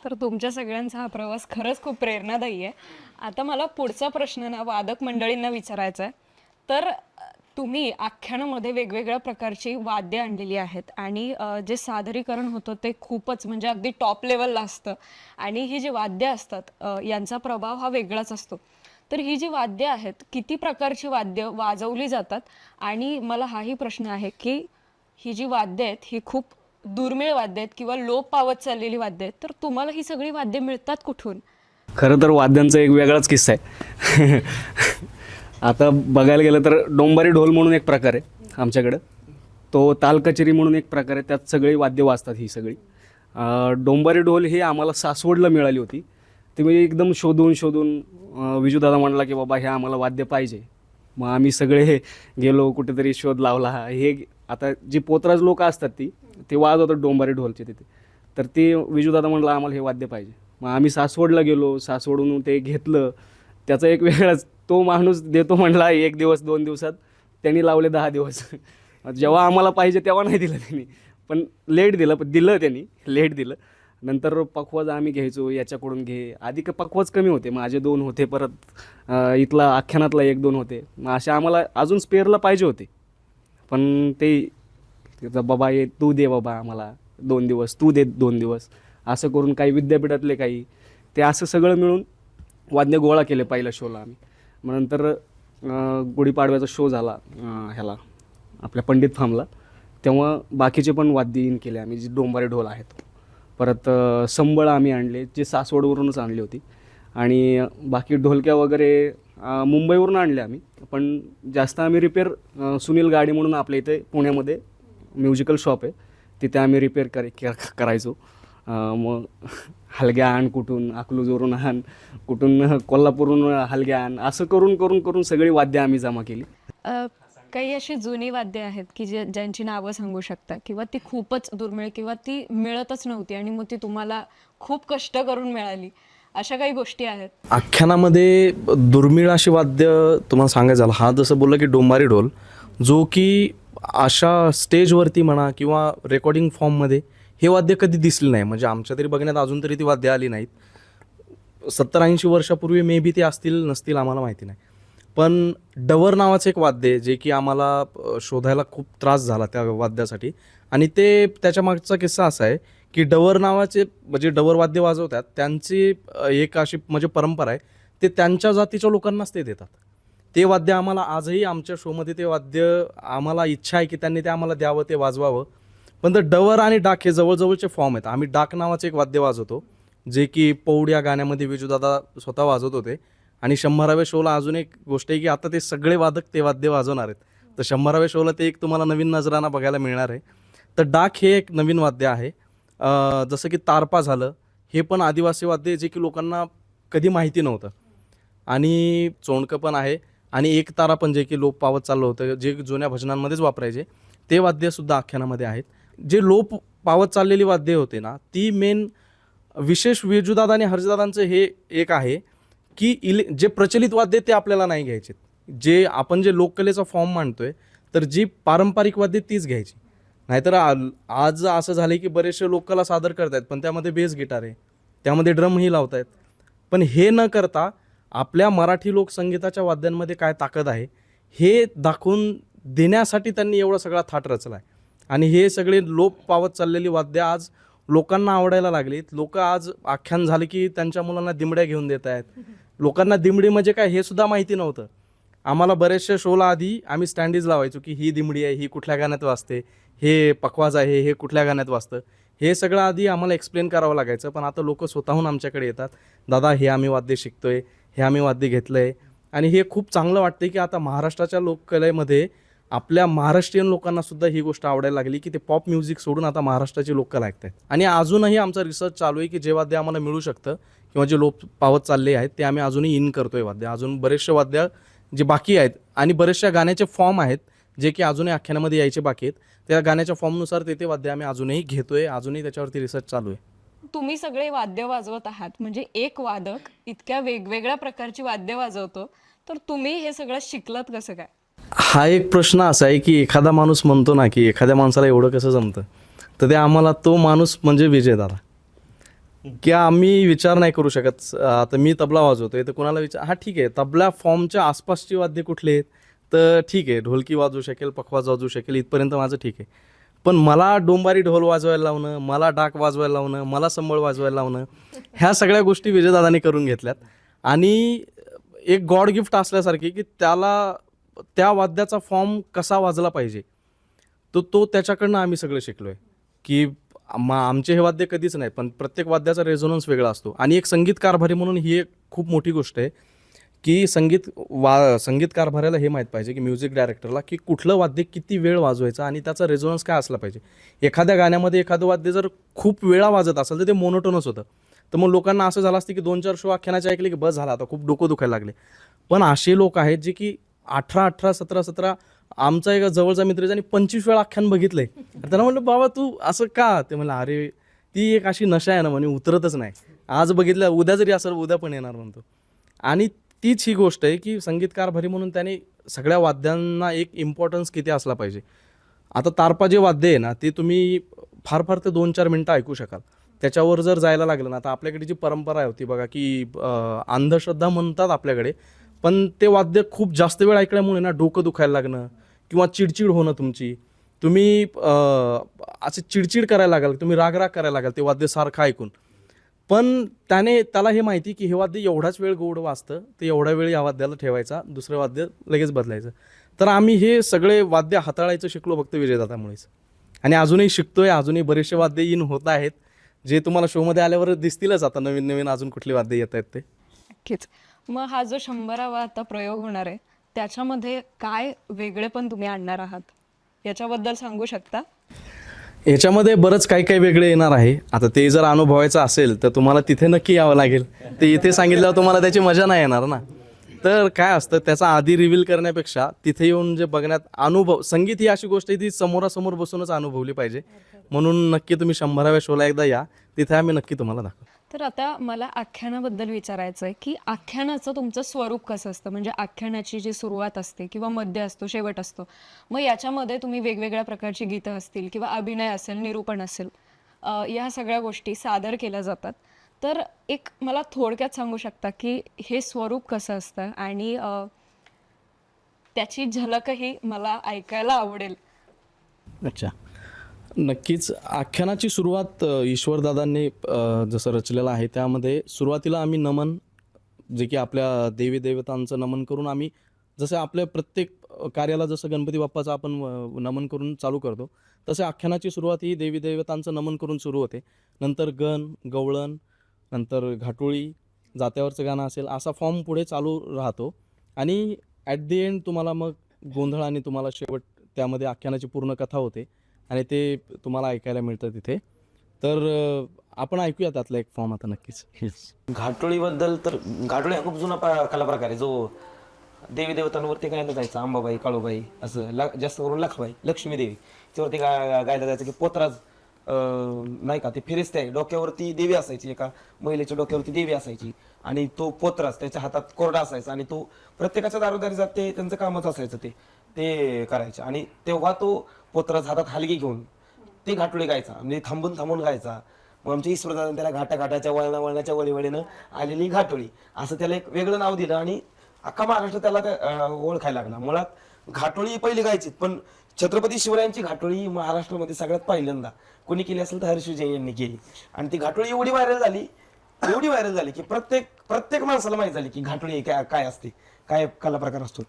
तर तुमच्या सगळ्यांचा हा प्रवास खरंच खूप प्रेरणादायी आहे. आता मला पुढचा प्रश्न ना वादक मंडळींना विचारायचा आहे. तर तुम्ही आख्यानामध्ये वेगवेगळ्या प्रकारची वाद्य आणलेली आहेत आणि जे सादरीकरण होतं ते खूपच म्हणजे अगदी टॉप लेवलला असतं आणि ही जी वाद्य असतात यांचा प्रभाव हा वेगळाच असतो. तर ही जी वाद्य आहेत, किती प्रकारची वाद्य वाजवली जातात, आणि मला हाही प्रश्न आहे की ही जी वाद्य आहेत ही खूप दुर्मिळ वाद्य आहेत किंवा लोप पावत चाललेली वाद्य आहेत, तर तुम्हाला ही सगळी वाद्य मिळतात कुठून? खरं तर वाद्यांचा एक वेगळाच किस्सा आहे. आता बघायला गेलं तर डोंबारी ढोल म्हणून एक प्रकार आहे आमच्याकडं, तो ताल कचेरी म्हणून एक प्रकार आहे, त्यात सगळी वाद्य वाजतात. ही सगळी डोंबारी ढोल ही आम्हाला सासवडला मिळाली होती. ती म्हणजे एकदम शोधून विजूदादा म्हणला की बाबा हे आम्हाला वाद्य पाहिजे. मग आम्ही सगळे गेलो, कुठेतरी शोध लावला. हे आता जी पोतराज लोक असतात ती वाजवतात डोंबारी ढोलचे तिथे, तर ती विजूदादा म्हणला आम्हाला हे वाद्य पाहिजे. मग आम्ही सासवडला गेलो, सासवडून ते घेतलं. त्याचा एक वेगळाच, तो माणूस देतो म्हणला 1 दिवस 2 दिवसात, त्यांनी लावले 10 दिवस. जेव्हा आम्हाला पाहिजे तेव्हा नाही दिलं त्यांनी, पण लेट दिलं, पण दिलं त्यांनी, लेट दिलं. नंतर पखवाज आम्ही घ्यायचो, याच्याकडून घे. आधी पखवाज कमी होते, माझे 2 होते, परत इथला आख्यानातला 1-2 होते. मग असे आम्हाला अजून स्पेअरला पाहिजे होते, पण त्याचा बाबा ये तू दे बाबा आम्हाला 2 दिवस, तू दे 2 दिवस, असं करून काही विद्यापीठातले काही ते असं सगळं मिळून वाद्य गोळा केले पहिल्या शोला आम्ही. मग नंतर गुढीपाडव्याचा शो झाला ह्याला आपल्या पंडित फार्मला, तेव्हा बाकीचे पण वाद्य इन केले आम्ही, जे डोंबारी ढोल आहेत. परत संबळ आम्ही आणले, जे सासवडवरूनच आणली होती. आणि बाकी ढोलक्या वगैरे मुंबईवरून आणले आम्ही, पण जास्त आम्ही रिपेअर सुनील गाडी म्हणून आपल्या इथे पुण्यामध्ये म्युझिकल शॉप आहे, तिथे आम्ही रिपेअर करायचो. मग हलग्या आण कुठून, अकलूजवरून आण कुठून, कोल्हापूरहून हलग्या आण, असं करून सगळी वाद्य आम्ही जमा केली. काही अशी जुनी वाद्य आहेत की ज्यांची नावं सांगू शकता, किंवा ती खूपच दुर्मिळ किंवा ती मिळतच नव्हती आणि मग ती तुम्हाला खूप कष्ट करून मिळाली, अशा काही गोष्टी आहेत? आख्यानामध्ये दुर्मिळ अशी वाद्य तुम्हाला सांगायचं झालं, हा जसं बोललं की डोंबारी ढोल, जो की अशा स्टेजवरती म्हणा किंवा रेकॉर्डिंग फॉर्ममध्ये हे वाद्य कधी दिसलं नाही. म्हणजे आमच्या तरी बघण्यात अजून तरी ती वाद्य आली नाहीत. 70-80 वर्षापूर्वी मे बी ते असतील नसतील आम्हाला माहिती नाही. पण डवर नावाचं एक वाद्य आहे, जे की आम्हाला शोधायला खूप त्रास झाला त्या वाद्यासाठी. आणि ते त्याच्या मागचा किस्सा असा आहे की डवर नावाचे म्हणजे डवर वाद्य वाजवतात, त्यांची एक अशी म्हणजे परंपरा आहे, ते त्यांच्या जातीच्या लोकांनाच ते देतात. ते वाद्य आम्हाला आजही आमच्या शोमध्ये ते वाद्य आम्हाला इच्छा आहे की त्यांनी ते आम्हाला द्यावं, ते वाजवावं. पण तर डवर आणि डाक हे जवळजवळचे फॉर्म आहेत. आम्ही डाक नावाचे एक वाद्य वाजवतो, जे की पौड या गाण्यामध्ये विजूदादा स्वतः वाजवत होते. आणि 100व्या शोला अजून एक गोष्ट आहे की आता ते सगळे वादक ते वाद्य वाजवणार आहेत, तर 100व्या शोला ते एक तुम्हाला नवीन नजराना बघायला मिळणार आहे. तर डाक हे एक नवीन वाद्य आहे. जसं की तारपा झालं, हे पण आदिवासी वाद्य आहे, जे की लोकांना कधी माहिती नव्हतं. आणि चोंडकं पण आहे, आणि एक तारा पण, जे की लोप पावत चाललं होतं, जे जुन्या भजनांमध्येच वापरायचे, ते वाद्यसुद्धा आख्यानामध्ये आहेत. जे लोप पावत चाललेली वाद्य होते ना, ती मेन विशेष विजूदादा आणि हर्षदादांचं हे एक आहे की जे प्रचलित वाद्य ते आपल्याला नाही घ्यायचे. जे आपण जे लोककलेचा फॉर्म मांडतोय, तर जी पारंपरिक वाद्य तीच घ्यायची. नाहीतर आज असं झालं की बरेचसे लोककला सादर करतायत, पण त्यामध्ये बेस गिटार आहे, त्यामध्ये ड्रमही लावतायत. पण हे न करता आपल्या मराठी लोकसंगीताच्या वाद्यांमध्ये काय ताकद आहे हे दाखवून देण्यासाठी त्यांनी एवढा सगळा थाट रचला आहे. आणि हे सगळे लोप पावत चाललेली वाद्य आज लोकांना आवडायला लागलीत. लोक आज आख्यान झालं की त्यांच्या मुलांना दिमड्या घेऊन देत आहेत. लोकांना दिमडी म्हणजे काय हे सुद्धा माहिती नव्हतं. आम्हाला बरेचशा शोला आधी आम्ही स्टँडीज लावायचो की ही दिमडी आहे, ही कुठल्या गाण्यात वाजते, हे पखवाज आहे, हे कुठल्या गाण्यात वाजतं, हे सगळं आधी आम्हाला एक्सप्लेन करावं लागायचं. पण आता लोक स्वतःहून आमच्याकडे येतात, दादा हे आम्ही वाद्य शिकतोय, हे आम्ही वाद्य घेतलं आहे. आणि हे खूप चांगलं वाटतं की आता महाराष्ट्राच्या लोककलेमध्ये आपल्या महाराष्ट्रीयन लोकांना सुद्धा ही गोष्ट आवडायला लागली की ते पॉप म्युझिक सोडून आता महाराष्ट्राची लोककला ऐकत आहेत. आणि अजूनही आमचा रिसर्च चालू आहे की जे वाद्य आम्हाला मिळू शकतं किंवा जे लोप पावत चालले आहेत ते आम्ही अजूनही इन करतोय वाद्य. अजून बरेचसे वाद्य जे बाकी आहेत आणि बरेचशा गाण्याचे फॉर्म आहेत जे की अजूनही आख्यानामध्ये यायचे बाकी आहेत. त्या गाण्याच्या फॉर्मनुसार ते वाद्य आम्ही अजूनही घेतोय, अजूनही त्याच्यावरती रिसर्च चालू आहे. तुम्ही सगळे वाद्य वाजवत आहात, म्हणजे एक वादक इतक्या वेगवेगळ्या प्रकारची वाद्य वाजवतो, तर तुम्ही हे सगळं शिकलात कसं काय? हा एक प्रश्न असा आहे की एखादा माणूस म्हणतो ना की एखाद्या माणसाला एवढं कसं जमतं, तर ते आम्हाला तो माणूस म्हणजे विजयदादा. की आम्ही विचार नाही करू शकत. आता मी तबला वाजवतोय तर कुणाला विचार, ठीक आहे तबला फॉर्मच्या आसपासची वाद्य कुठले आहेत, तर ठीक आहे ढोलकी वाजवू शकेल, पखवाज वाजवू शकेल, इथपर्यंत माझं ठीक आहे. पण मला डोंबारी ढोल वाजवायला लावणं, मला डाक वाजवायला लावणं, मला संबळ वाजवायला लावणं, ह्या सगळ्या गोष्टी विजयदादांनी करून घेतल्यात. आणि एक गॉड गिफ्ट असल्यासारखी की त्याला त्या वाद्याचा फॉर्म कसा वाजला पाहिजे तो त्याच्याकडनं आम्ही सगळं शिकलो आहे. की आमचे हे वाद्य कधीच नाही, पण प्रत्येक वाद्याचा रेझोनन्स वेगळा असतो. आणि एक संगीत कारभारी म्हणून ही एक खूप मोठी गोष्ट आहे की संगीत कारभाऱ्याला हे माहीत पाहिजे की म्युझिक डायरेक्टरला की कुठलं वाद्य किती वेळ वाजवायचं आणि त्याचा रेझोनन्स काय असला पाहिजे. एखाद्या गाण्यामध्ये एखादं वाद्य जर खूप वेळा वाजत असेल तर ते मोनोटोनच होतं, तर मग लोकांना असं झालं असतं की 2-4 शो आख्यानाचे ऐकले की बस झाला, आता खूप डोकं दुखायला लागले. पण असे लोक आहेत जे की 18, 17, आमचा एक जवळचा मित्र आणि 25 वेळा आख्यान बघितलंय. त्यांना म्हणलं बाबा तू असं का, ते म्हणलं अरे ती एक अशी नशा आहे ना म्हणे, उतरतच नाही. आज बघितलं उद्या जरी असेल उद्या पण येणार म्हणतो. आणि तीच ही गोष्ट आहे की संगीतकार भरी म्हणून त्याने सगळ्या वाद्यांना एक इम्पॉर्टन्स किती असला पाहिजे. आता तारपा जे वाद्य आहे ना ते तुम्ही फार फार ते 2-4 मिनटं ऐकू शकाल. त्याच्यावर जर जायला लागलं ना, आता आपल्याकडे जी परंपरा होती बघा की अंधश्रद्धा म्हणतात आपल्याकडे, पण ते वाद्य खूप जास्त वेळ ऐकल्यामुळे ना डोकं दुखायला लागणं किंवा चिडचिड होणं तुमची, तुम्ही असे चिडचिड करायला लागाल, तुम्ही रागराग करायला लागाल ते वाद्य सारखं ऐकून. पण त्याला हे माहिती की हे वाद्य एवढाच वेळ गोड वाजतं, ते एवढा वेळ या वाद्याला ठेवायचा, दुसरं वाद्य लगेच बदलायचं. तर आम्ही हे सगळे वाद्य हाताळायचं शिकलो फक्त विजयदादामुळेच, आणि अजूनही शिकतोय. अजूनही बरेचसे वाद्य इन होत आहेत जे तुम्हाला शोमध्ये आल्यावर दिसतीलच. आता नवीन नवीन अजून कुठली वाद्य येत आहेत ते नक्कीच. मग हा जो 100वा आता प्रयोग होणार आहे त्याच्यामध्ये काय वेगळे पण तुम्ही आणणार आहात याच्याबद्दल सांगू शकता? याच्यामध्ये बरंच काही काही वेगळे येणार आहे. आता ते जर अनुभवायचं असेल तर तुम्हाला तिथे नक्की यावं लागेल. ते इथे सांगितल्यावर तुम्हाला त्याची मजा नाही येणार ना. तर काय असतं, त्याचा आधी रिव्हील करण्यापेक्षा तिथे येऊन जे बघण्यात अनुभव, संगीत ही अशी गोष्ट आहे ती समोरासमोर बसूनच अनुभवली पाहिजे. म्हणून नक्की तुम्ही 100व्या शोला एकदा या, तिथे आम्ही नक्की तुम्हाला दाखवू. तर आता मला आख्यानाबद्दल विचारायचं आहे की आख्यानाचं तुमचं स्वरूप कसं असतं, म्हणजे आख्यानाची जी सुरुवात असते किंवा मध्य असतो, शेवट असतो, मग याच्यामध्ये तुम्ही वेगवेगळ्या प्रकारची गीतं असतील किंवा अभिनय असेल, निरूपण असेल, या सगळ्या गोष्टी सादर केल्या जातात. तर एक मला थोडक्यात सांगू शकता की हे स्वरूप कसं असतं आणि त्याची झलकही मला ऐकायला आवडेल. अच्छा, नक्कीच. आख्यानाची सुरुवात ईश्वरदादांनी जसं रचलेलं आहे त्यामध्ये सुरुवातीला आम्ही नमन, जे की आपल्या देवी देवतांचं नमन करून आम्ही जसं आपल्या प्रत्येक कार्याला जसं गणपती बाप्पाचं आपण नमन करून चालू करतो, तसे आख्यानाची सुरुवात ही देवी देवतांचं नमन करून सुरू होते. नंतर गण, गवळण, नंतर घाटोळी, जात्यावरचं गाणं असेल, असा फॉर्म पुढे चालू राहतो. आणि ॲट दी एंड तुम्हाला मग गोंधळ आणि तुम्हाला शेवट त्यामध्ये आख्यानाची पूर्ण कथा होते आणि ते तुम्हाला ऐकायला मिळतं तिथे. तर आपण ऐकूया त्यातला एक फॉर्म आता नक्कीच. घाटोळीबद्दल तर घाटोळी हा खूप जुना कला प्रकार आहे, जो देवी देवतांवरती गायला जायचा. अंबाबाई, काळूबाई, असं जास्त करून लखबाई, लक्ष्मी देवी त्यावरती गायला जायचं की पोतराज नाही का, ते फिरिस्ते आहे, डोक्यावरती देवी असायची, एका महिलेच्या डोक्यावरती देवी असायची आणि तो पोतराज त्याच्या हातात कोरडा असायचा आणि तो प्रत्येकाच्या दारोदारी जात ते त्यांचं कामच असायचं ते करायचे. आणि तेव्हा तो पोतराज हातात हलगी घेऊन ते घाटोळी गायचा, म्हणजे थांबून थांबून गायचा. मग आमच्या ईश्वरदादांनी त्याला घाटाघाटाच्या वळणाच्या वळीवळीनं आलेली घाटोळी असं त्याला एक वेगळं नाव दिलं आणि अख्खा महाराष्ट्र त्याला ओळखायला लागला. मुळात घाटोळी पहिली गायची, पण छत्रपती शिवरायांची घाटोळी महाराष्ट्रामध्ये सगळ्यात पहिल्यांदा कोणी केली असेल तर हर्ष विजय यांनी केली. आणि ती घाटोळी एवढी व्हायरल झाली की प्रत्येक माणसाला माहिती झाली की घाटोळी काय असते, काय कला प्रकार असतो.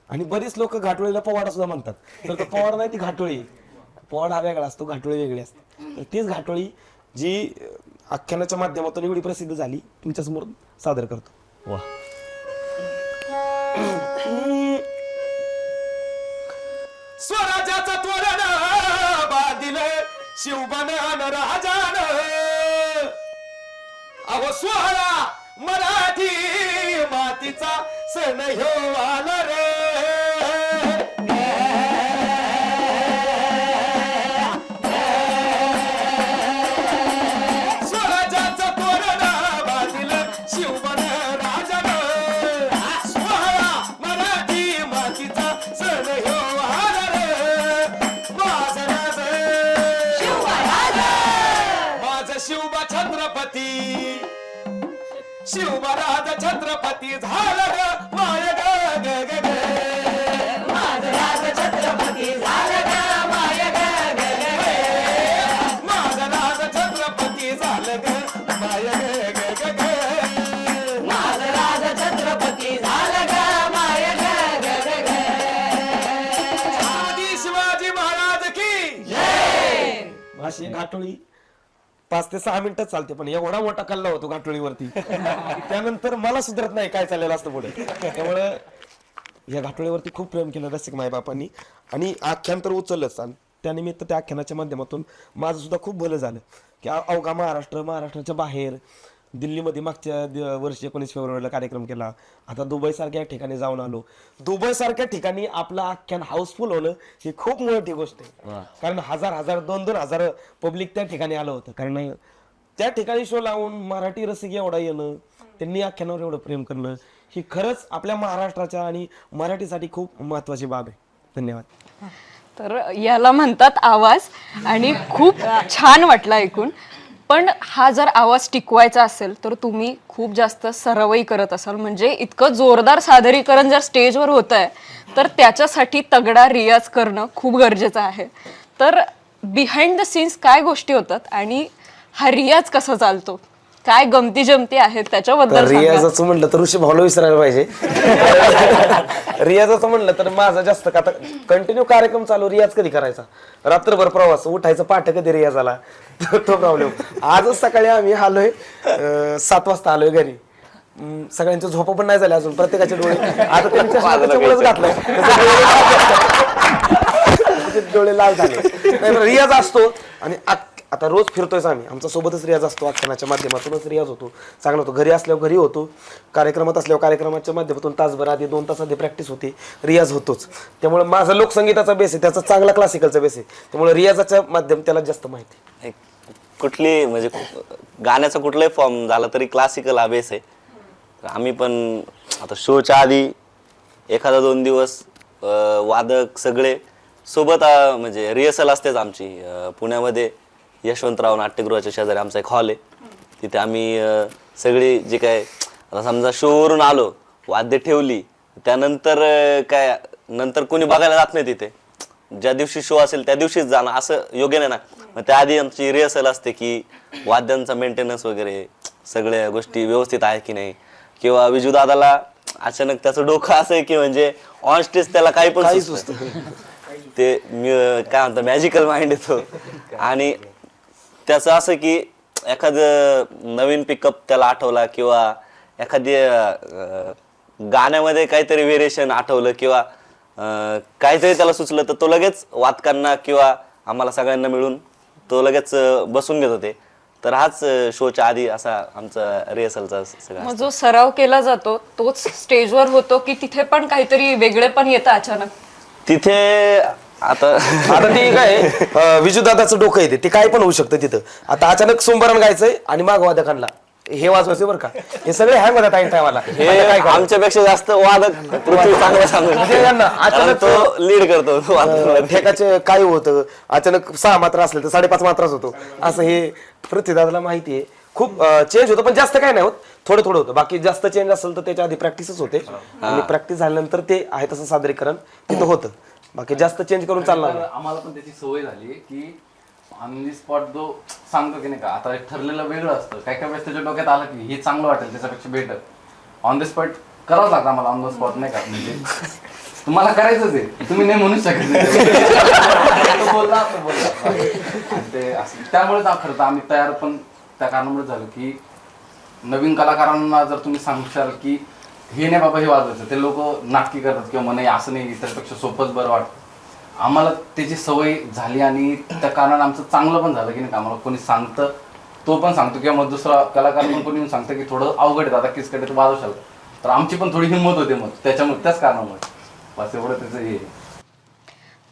आणि बरीच लोक घाटोळीला पवाडा सुद्धा म्हणतात, तर तो पवाडा नाही, ती घाटोळी. पवाडा हा वेगळा असतो, घाटोळी वेगळी असते. तर तीच घाटोळी जी आख्यानाच्या माध्यमातून एवढी प्रसिद्ध झाली तुमच्यासमोर सादर करतो. वा, स्वराज्याचा तोरण बांधिले शिवबन राजान, अहो सोहळा मराठी मातीचा सण ह्यो आला रे. स्वराज्याचा तोरण बांधिले शिवबन राजान, सोहळा मराठी मातीचा सण ह्यो आला रे. माझा राज माझा शिवबा छत्रपती, शिवबा राजा छत्रपती झाला ग माय ग ग ग ग. माझा राजा छत्रपती झाला ग माय ग ग ग ग. माझा राजा छत्रपती झालं ग माय ग ग ग ग. माझा राजा छत्रपती झाला ग माय ग ग ग ग. छत्रपती शिवाजी महाराज की जय. अशी घाटोळी 5 ते 6 मिनिटच चालते, पण एवढा मोठा कल्ला होतो घाटोळीवरती त्यानंतर मला सुधरत नाही काय चाललेलं असतं पुढे. त्यामुळं या घाटोळीवरती खूप प्रेम केलं रसिक मायबापांनी आणि आख्यान तर उचललंच. आणि त्यानिमित्त त्या आख्यानाच्या माध्यमातून माझं सुद्धा खूप भलं झालं की अवघा महाराष्ट्राच्या बाहेर दिल्लीमध्ये मागच्या वर्षी 19 फेब्रुवारीला कार्यक्रम केला. आता दुबईसारख्या ठिकाणी जाऊन आलो. दुबईसारख्या ठिकाणी आपलं आख्यान हाऊसफुल होणं ही खूप मोठी गोष्ट आहे, कारण हजार 2,000 पब्लिक त्या ठिकाणी आलं होतं. कारण त्या ठिकाणी शो लावून मराठी रसिक एवढा येणं, त्यांनी आख्यानावर एवढं प्रेम करणं, ही खरंच आपल्या महाराष्ट्राच्या आणि मराठीसाठी खूप महत्वाची बाब आहे. धन्यवाद. तर याला म्हणतात आवाज, आणि खूप छान वाटलं ऐकून. पण हा जर आवाज टिकवायचा असेल तर तुम्ही खूप जास्त सरावही करत असाल. म्हणजे इतकं जोरदार सादरीकरण जर स्टेजवर होत आहे तर त्याच्यासाठी तगडा रियाज करणं खूप गरजेचं आहे. तर बिहाइंड द सीन्स काय गोष्टी होतात आणि हा रियाज कसा चालतो, काय गमती जमती आहेत त्याच्याबद्दल सांगा. रियाजाचं म्हणलं तर ऋषी भाऊला विसरायला पाहिजे. रियाजाचं म्हणलं तर माझा जास्त का कंटिन्यू कार्यक्रम चालू, रियाज कधी करायचा, रात्रभर प्रवास, उठायचं पाठ कधी रियाजाला, तो प्रॉब्लेम. आजच सकाळी आम्ही आलोय 7 वाजता आलोय घरी. सगळ्यांच्या झोपा पण नाही झाल्या अजून, प्रत्येकाचे डोळे आता त्यांच्यामुळेच घातलंय, डोळे लाल झाले. रियाज असतो आणि आता रोज फिरतोयच आम्ही, आमचा सोबतच रियाज असतो, आख्यानाच्या माध्यमातूनच रियाज होतो, चांगला होतो. घरी असल्यावर घरी होतो, कार्यक्रमात असल्यावर कार्यक्रमाच्या माध्यमातून तासभर आधी 2 तास आधी प्रॅक्टिस होते, रियाज होतोच. त्यामुळे माझा लोकसंगीताचा बेस आहे, त्याचा चांगला क्लासिकलचा बेस आहे, त्यामुळे रियाजाच्या माध्यम त्याला जास्त माहिती आहे. कुठली म्हणजे गाण्याचा कुठलाही फॉर्म झाला तरी क्लासिकल हा बेस आहे. आम्ही पण आता शोच्या आधी एखादा 2 दिवस वादक सगळे सोबत म्हणजे रिहर्सल असतेच आमची. पुण्यामध्ये यशवंतराव नाट्यगृहाच्या शेजारी आमचा एक हॉल आहे, तिथे आम्ही सगळी जे काय आता समजा शोवरून आलो, वाद्य ठेवली, त्यानंतर काय नंतर कोणी बघायला जात नाही तिथे. ज्या दिवशी शो असेल त्या दिवशीच जाणं असं योग्य नाही ना. मग त्याआधी आमची रिहर्सल असते की वाद्यांचा मेंटेनन्स वगैरे सगळ्या गोष्टी व्यवस्थित आहे की नाही. किंवा विजू दादाला अचानक त्याचं डोकं असं आहे की म्हणजे ऑन स्टेज त्याला काही पण सुचतं. ते काय म्हणतात मॅजिकल माइंड येतो. आणि त्याचं असं की एखादं नवीन पिकअप त्याला आठवला किंवा एखादी गाण्यामध्ये काहीतरी व्हेरिएशन आठवलं किंवा काहीतरी त्याला सुचलं तर तो लगेच वादकांना किंवा आम्हाला सगळ्यांना मिळून तो लगेच बसून घेत होते. तर हाच शोच्या आधी असा आमचा रिहर्सलचा सगळा. मग जो सराव केला जातो तोच स्टेजवर होतो की तिथे पण काहीतरी वेगळे पण येतं अचानक? तिथे आता ते काय विजूदादाचं डोकं येते, ते काय पण होऊ शकतं तिथं. आता अचानक सुंबरण गायचंय आणि माग वादकांना हे वाजवायचे बरं का, हे सगळे हँग होतात टाइम टायमाला. हे आमच्यापेक्षा जास्त वादक पृथ्वी चांगला तो लीड करतो. ठेकाचे काय होतं, अचानक 6 मात्रा असले तर 5.5 मात्राच होतो, असं हे पृथ्वीदादाला माहिती आहे. खूप चेंज होतं पण जास्त काय नाही होत, थोडं थोडं होतं. बाकी जास्त चेंज असेल तर त्याच्या आधी प्रॅक्टिसच होते आणि प्रॅक्टिस झाल्यानंतर ते आहे तसं सादरीकरण तिथं होतं. बाकी जास्त चेंज करून चालणार नाही. आम्हाला पण त्याची सवय झाली की ऑन दी स्पॉट जो सांगतो की नाही का, आता एक ठरलेलं वेगळं असतं, काय काय वेळेस त्याच्या डोक्यात आलं की हे चांगलं वाटेल त्याच्यापेक्षा बेटर, ऑन द स्पॉट करावंच लागतं आम्हाला. ऑन द स्पॉट नाही का, म्हणजे तुम्हाला करायचंच आहे, तुम्ही नाही म्हणूच शकत नाही. बोलला ते असं. त्यामुळेच खरं तर आम्ही तयार पण त्या कारणामुळे झालो की नवीन कलाकारांना जर तुम्ही सांगशाल की हे नाही बाबा हे वाजवायचं, ते लोक नाटकी करतात किंवा नाही असं नाही, त्याच्यापेक्षा सोपंच बरं वाटतं. आम्हाला त्याची सवय झाली आणि त्या कारणाने आमचं चांगलं पण झालं की नाही का. आम्हाला कोणी सांगतं तो पण सांगतो किंवा मग दुसरा कलाकार पण कोणी येऊन सांगतं की थोडं अवघड आहे दादा, किसकडे वाजवशाल, तर आमची पण थोडी हिंमत होते मग त्याच्यामुळे, त्याच कारणामुळे बस एवढं त्याचं हे.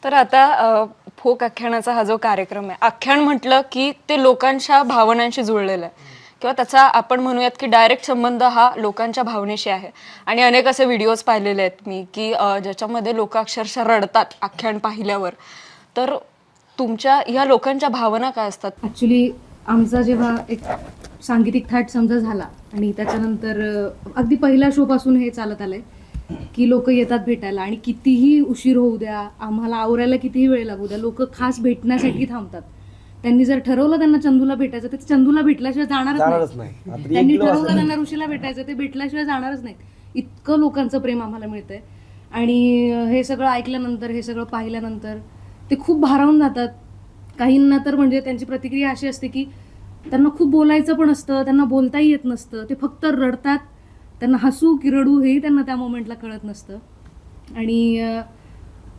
तर आता फोक आख्यानाचा हा जो कार्यक्रम आहे, आख्यान म्हटलं की ते लोकांच्या भावनांशी जुळलेलं आहे किंवा त्याचा आपण म्हणूयात की डायरेक्ट संबंध हा लोकांच्या भावनेशी आहे. आणि अनेक असे व्हिडिओज पाहिलेले आहेत मी की ज्याच्यामध्ये लोक अक्षरशः रडतात आख्यान पाहिल्यावर. तर तुमच्या ह्या लोकांच्या भावना काय असतात? ॲक्च्युली आमचा जेव्हा एक सांगीतिक थाट समजा झाला आणि त्याच्यानंतर अगदी पहिल्या शोपासून हे चालत आलंय की लोक येतात भेटायला आणि कितीही उशीर होऊ द्या, आम्हाला आवरायला कितीही वेळ लागू द्या, लोक खास भेटण्यासाठी थांबतात. त्यांनी जर ठरवलं त्यांना चंदूला भेटायचं तर चंदूला भेटल्याशिवाय जाणारच नाही. त्यांनी ठरवलं त्यांना ऋषीला भेटायचं ते भेटल्याशिवाय जाणारच नाहीत. इतकं लोकांचं प्रेम आम्हाला मिळतंय. आणि हे सगळं ऐकल्यानंतर, हे सगळं पाहिल्यानंतर ते खूप भारावून जातात. काहींना तर म्हणजे त्यांची प्रतिक्रिया अशी असते की त्यांना खूप बोलायचं पण असतं, त्यांना बोलताही येत नसतं, ते फक्त रडतात. त्यांना हसू की रडू हेही त्यांना त्या मोमेंटला कळत नसतं. आणि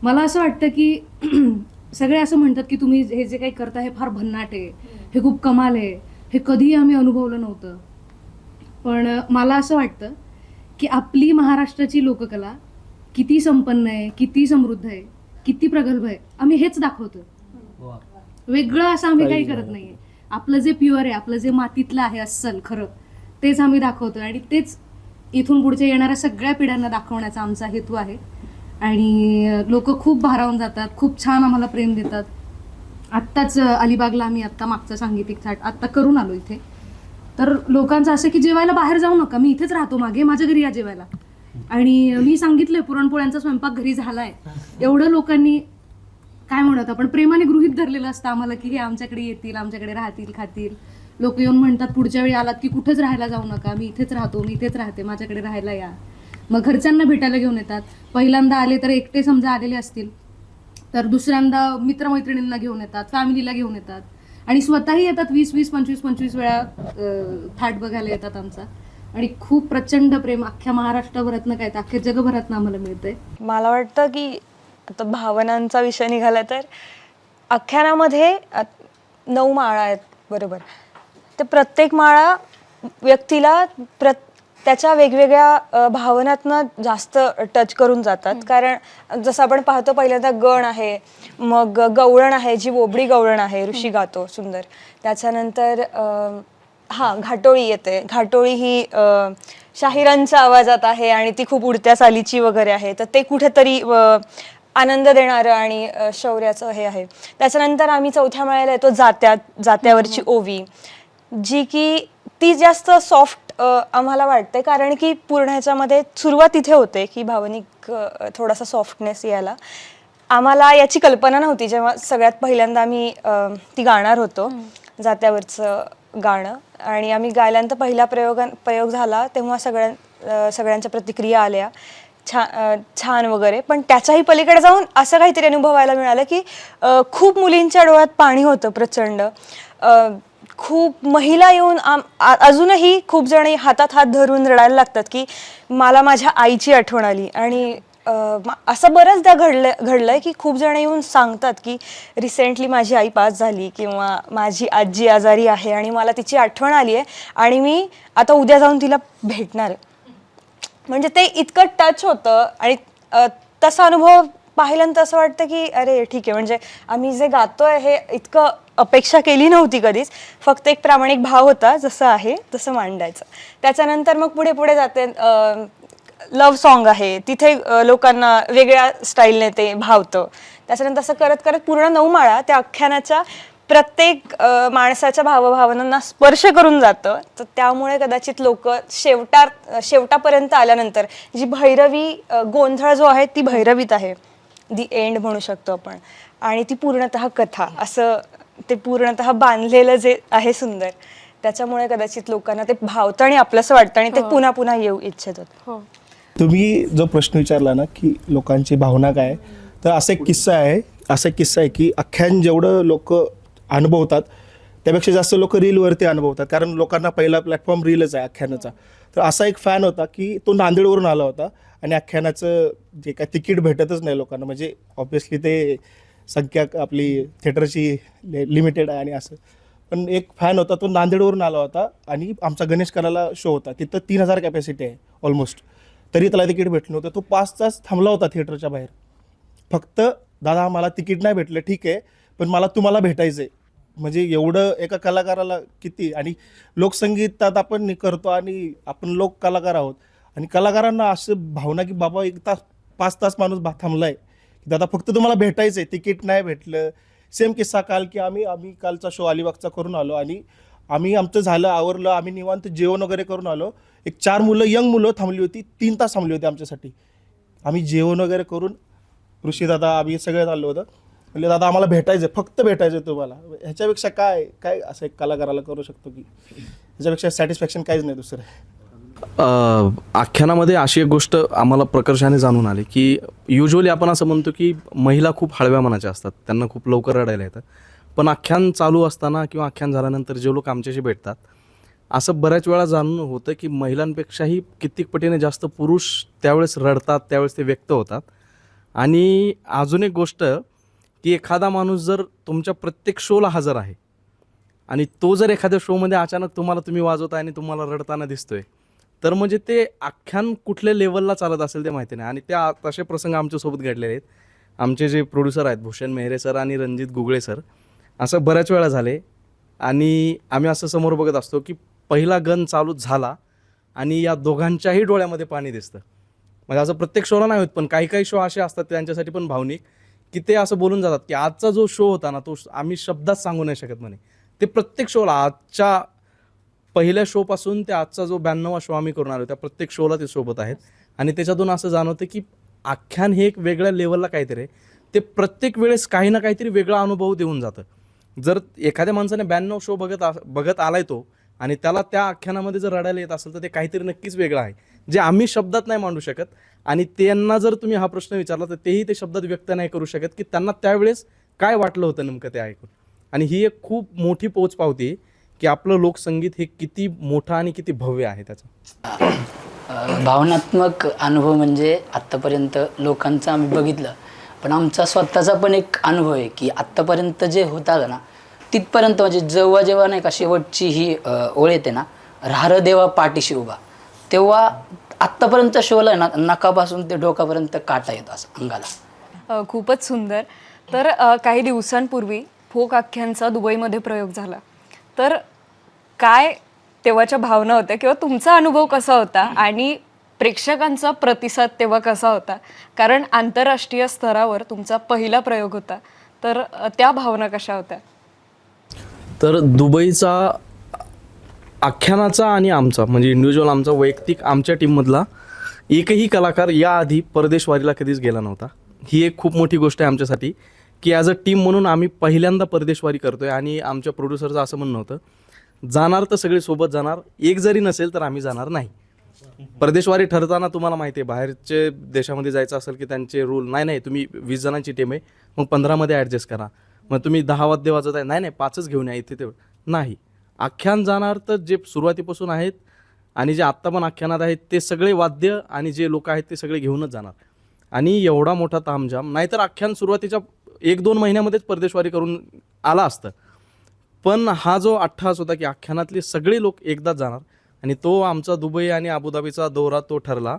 मला असं वाटतं की सगळे असं म्हणतात की तुम्ही हे जे काही करता हे फार भन्नाट आहे, हे खूप कमाल आहे, हे कधीही आम्ही अनुभवलं नव्हतं. पण मला असं वाटतं की आपली महाराष्ट्राची लोककला किती संपन्न आहे, किती समृद्ध आहे, किती प्रगल्भ आहे, आम्ही हेच दाखवतो. वेगळं असं आम्ही काही करत नाही. आपलं जे प्युअर आहे, आपलं जे मातीतलं आहे अस्सल खरं, तेच आम्ही दाखवतोय आणि तेच इथून पुढच्या येणाऱ्या सगळ्या पिढ्यांना दाखवण्याचा आमचा हेतू आहे. आणि लोक खूप भारावून जातात, खूप छान आम्हाला प्रेम देतात. आत्ताच अलिबागला आम्ही आत्ता मागचा सांगीतिक थाट आत्ता करून आलो इथे. तर लोकांचं असं की जेवायला बाहेर जाऊ नका, मी इथेच राहतो मागे, माझ्या घरी या जेवायला. आणि मी सांगितलंय पुरणपोळ्यांचा स्वयंपाक घरी झालाय. एवढं लोकांनी काय म्हणत आपण प्रेमाने गृहीत धरलेलं असतं आम्हाला की हे आमच्याकडे येतील, आमच्याकडे राहतील, खातील. लोक येऊन म्हणतात पुढच्या वेळी आलात की कुठेच राहायला जाऊ नका, मी इथेच राहतो, मी इथेच राहते, माझ्याकडे राहायला या. मग घरच्यांना भेटायला घेऊन येतात. पहिल्यांदा आले तर एकटे समजा आलेले असतील तर दुसऱ्यांदा मित्रमैत्रिणींना घेऊन येतात, फॅमिलीला घेऊन येतात आणि स्वतःही येतात 20-20, 25-25 वेळा थाट बघायला येतात आमचा. आणि खूप प्रचंड प्रेम अख्ख्या महाराष्ट्रभरातनं काय तर अख्ख्या जगभरातनं आम्हाला मिळतंय. मला वाटतं की आता भावनांचा विषय निघाला तर आख्यानामध्ये 9 माळा आहेत बरोबर. ते प्रत्येक माळा व्यक्तीला त्याच्या वेगवेगळ्या भावनातनं जास्त टच करून जातात. कारण जसं आपण पाहतो पहिल्यांदा गण आहे, मग गवळण आहे, जी बोबडी गवळण आहे, ऋषी गातो सुंदर. त्याच्यानंतर घाटोळी येते. घाटोळी ही शाहिरांच्या आवाजात आहे आणि ती खूप उडत्या चालीची वगैरे आहे. तर ते कुठेतरी आनंद देणारं आणि शौर्याचं हे आहे. त्याच्यानंतर आम्ही चौथ्या माळ्याला येतो जात्यावरची ओवी, जी की ती जास्त सॉफ्ट आम्हाला वाटते. कारण की पूर्ण ह्याच्यामध्ये सुरुवात इथे होते की भावनिक थोडासा सॉफ्टनेस यायला. आम्हाला याची कल्पना नव्हती जेव्हा सगळ्यात पहिल्यांदा आम्ही ती गाणार होतो जात्यावरचं गाणं. आणि आम्ही गायल्यानंतर पहिला प्रयोग झाला तेव्हा सगळ्यांच्या प्रतिक्रिया आल्या छान वगैरे. पण त्याच्याही पलीकडे जाऊन असं काहीतरी अनुभवायला मिळालं की खूप मुलींच्या डोळ्यात पाणी होतं प्रचंड. खूप महिला येऊन अजूनही खूप जण हातात हात धरून रडायला लागतात की मला माझ्या आईची आठवण आली. आणि असं बरंचदा घडलंय की खूप जण येऊन सांगतात की रिसेंटली माझी आई पास झाली किंवा माझी आजी आजारी आहे आणि मला तिची आठवण आली आहे आणि मी आता उद्या जाऊन तिला भेटणार आहे. म्हणजे ते इतकं टच होतं आणि तसा अनुभव पाहिल्यानंतर असं वाटतं की अरे ठीक आहे, म्हणजे आम्ही जे गातोय हे इतकं अपेक्षा केली नव्हती कधीच. फक्त एक प्रामाणिक भाव होता, जसं आहे तसं मांडायचं. त्याच्यानंतर मग पुढे जाते लव्ह सॉन्ग आहे, तिथे लोकांना वेगळ्या स्टाईलने ते भावतं. त्याच्यानंतर असं करत करत पूर्ण 9 माळा त्या आख्यानाच्या प्रत्येक माणसाच्या भावभावनांना स्पर्श करून जातं. तर त्यामुळे कदाचित लोक शेवटापर्यंत आल्यानंतर जी भैरवी गोंधळ जो आहे ती भैरवीत आहे, दी एंड म्हणू शकतो आपण. आणि ती पूर्णतः कथा, असं ते पूर्णतः बांधलेलं जे आहे सुंदर, त्याच्यामुळे कदाचित लोकांना ते भावतं आणि आपलंसं वाटतं आणि ते पुन्हा पुन्हा येऊ इच्छित होतं. तुम्ही जो प्रश्न विचारला ना की लोकांची भावना काय, तर असा एक किस्सा आहे की आख्यान जेवढं लोक अनुभवतात त्यापेक्षा जास्त लोक रीलवरती अनुभवतात. कारण लोकांना पहिला प्लॅटफॉर्म रीलच आहे आख्यानाचा. तर असा एक फॅन होता की तो नांदेडवरून आला होता आणि आख्यानाचं जे काय तिकीट भेटतच नाही लोकांना. म्हणजे ऑब्व्हियसली ते संख्या आपली थिएटरची लिमिटेड आहे आणि असं. पण एक फॅन होता, तो नांदेडवरून आला होता आणि आमचा गणेश कलाला शो होता, तिथं 3000 कॅपॅसिटी आहे ऑलमोस्ट. तरी त्याला तिकीट भेटलं नव्हतं. तो 5 तास थांबला होता थिएटरच्या बाहेर. फक्त दादा मला तिकीट नाही भेटलं, ठीक आहे, पण मला तुम्हाला भेटायचं आहे. म्हणजे एवढं एका कलाकाराला किती. आणि लोकसंगीतात आपण करतो आणि आपण लोक कलाकार आहोत आणि कलाकारांना असं भावना की बाबा 5 तास माणूस थांबलाय की दादा फक्त तुम्हाला भेटायचं आहे, तिकीट नाही भेटलं. सेम किस्सा काल की आम्ही कालचा शो अलिबागचा करून आलो आणि आम्ही आमचं झालं आवरलं, आम्ही निवांत जेवण वगैरे करून आलो. एक 4 मुलं यंग मुलं थांबली होती, 3 तास थांबली होती आमच्यासाठी. आम्ही जेवण वगैरे करून ऋषी दादा आम्ही सगळे चाललो होतं. म्हणजे दादा आम्हाला भेटायचं, फक्त भेटायचं तुम्हाला. ह्याच्यापेक्षा काय असं एक कलाकाराला करू शकतो की ह्याच्यापेक्षा सॅटिस्फॅक्शन काहीच नाही दुसरं. आख्यानामध्ये अशी एक गोष्ट आम्हाला प्रकर्षाने जाणून आली की युजली आपण असं म्हणतो की महिला खूप हळव्या मनाच्या असतात, त्यांना खूप लवकर रडायला येतं. पण आख्यान चालू असताना किंवा आख्यान झाल्यानंतर जे लोक आमच्याशी भेटतात, असं बऱ्याच वेळा जाणून होतं की महिलांपेक्षाही कित्येक पटीने जास्त पुरुष त्यावेळेस रडतात, त्यावेळेस ते व्यक्त होतात. आणि अजून एक गोष्ट की एखादा माणूस जर तुमच्या प्रत्येक शोला हजर आहे आणि तो जर एखाद्या शोमध्ये अचानक तुम्ही वाजवताय आणि तुम्हाला रडताना दिसतोय, तर म्हणजे ते आख्यान कुठल्या लेवलला चालत असेल ते माहिती नाही. आणि त्या तसे प्रसंग आमच्यासोबत घडलेले आहेत. आमचे जे प्रोड्युसर आहेत भूषण मेहरे सर आणि रणजित गुगळे सर, असं बऱ्याच वेळा झाले आणि आम्ही असं समोर बघत असतो की पहिला गन चालू झाला आणि या दोघांच्याही डोळ्यामध्ये पाणी दिसतं. म्हणजे असं प्रत्येक शोला नाही होत, पण काही काही शो असे असतात त्यांच्यासाठी पण भावनिक, की ते असं बोलून जातात की आजचा जो शो होता ना तो आम्ही शब्दात सांगू नाही शकत म्हणे. ते प्रत्येक शोला आजच्या पहिल्या शोपासून ते आजचा जो 92वा शो आम्ही करून आलो त्या प्रत्येक शोला ते सोबत आहेत. आणि त्याच्यातून असं जाणवतं की आख्यान हे एक वेगळ्या लेवलला काहीतरी आहे. ते प्रत्येक वेळेस काही ना काहीतरी वेगळा अनुभव देऊन जातं. जर एखाद्या माणसाने 92 शो बघत आलाय तो आणि त्याला त्या आख्यानामध्ये जर रडायला येत असेल तर ते काहीतरी नक्कीच वेगळं आहे जे आम्ही शब्दात नाही मांडू शकत. आणि त्यांना जर तुम्ही हा प्रश्न विचारला तर तेही ते शब्दात व्यक्त नाही करू शकत की त्यांना त्यावेळेस काय वाटलं होतं नेमकं ते ऐकून. आणि ही एक खूप मोठी पोच पावती की आपलं लोकसंगीत हे किती मोठं आणि किती भव्य आहे त्याचं. भावनात्मक अनुभव म्हणजे आत्तापर्यंत लोकांचं आम्ही बघितलं, पण आमचा स्वतःचा पण एक अनुभव आहे की आत्तापर्यंत जे होत आलं ना तिथपर्यंत म्हणजे जेव्हा जेव्हा नाही का शेवटची ही ओळ येते ना, राहर देवा पाठीशी उभा, तेव्हा आत्तापर्यंत शोला आहे ना नकापासून ते डोकापर्यंत काटा येतो असं अंगाला. खूपच सुंदर. तर काही दिवसांपूर्वी फोक आख्यांचा दुबईमध्ये प्रयोग झाला. तर काय तेव्हाच्या भावना होत्या किंवा तुमचा अनुभव कसा होता आणि प्रेक्षकांचा प्रतिसाद तेव्हा कसा होता? कारण आंतरराष्ट्रीय स्तरावर तुमचा पहिला प्रयोग होता, तर त्या भावना कशा होत्या? तर दुबईचा आख्यानाचा आणि आमचा म्हणजे इंडिव्हिज्युअल आमचा वैयक्तिक आमच्या टीममधला एकही कलाकार याआधी परदेशवारीला कधीच गेला नव्हता. ही एक खूप मोठी गोष्ट आहे आमच्यासाठी की ॲज अ टीम म्हणून आम्ही पहिल्यांदा परदेशवारी करतोय. आणि आमच्या प्रोड्युसरचं असं म्हणणं होतं जाणार तर सगळे सोबत जाणार, एक जरी नसेल तर आम्ही जाणार नाही. परदेशवारी ठरताना तुम्हाला माहिती आहे बाहेरचे देशामध्ये जायचं असेल की त्यांचे रूल नाही तुम्ही 20 जणांची टीम आहे मग 15मध्ये ॲडजस्ट करा, मग तुम्ही 10 वाद्य वाजत आहे नाही 5च घेऊन या इथे तेवढं नाही. आख्यान जाणार तर जे सुरुवातीपासून आहेत आणि जे आत्ता पण आख्यानात आहेत ते सगळे वाद्य आणि जे लोक आहेत ते सगळे घेऊनच जाणार. आणि एवढा मोठा तामझाम, नाहीतर आख्यान सुरुवातीच्या 1-2 महिन्यामध्येच परदेशवारी करून आला असतं. पण हा जो अट्टहास होता की आख्यानातले सगळे लोक एकदाच जाणार आणि तो आमचा दुबई आणि अबुधाबीचा दौरा तो ठरला.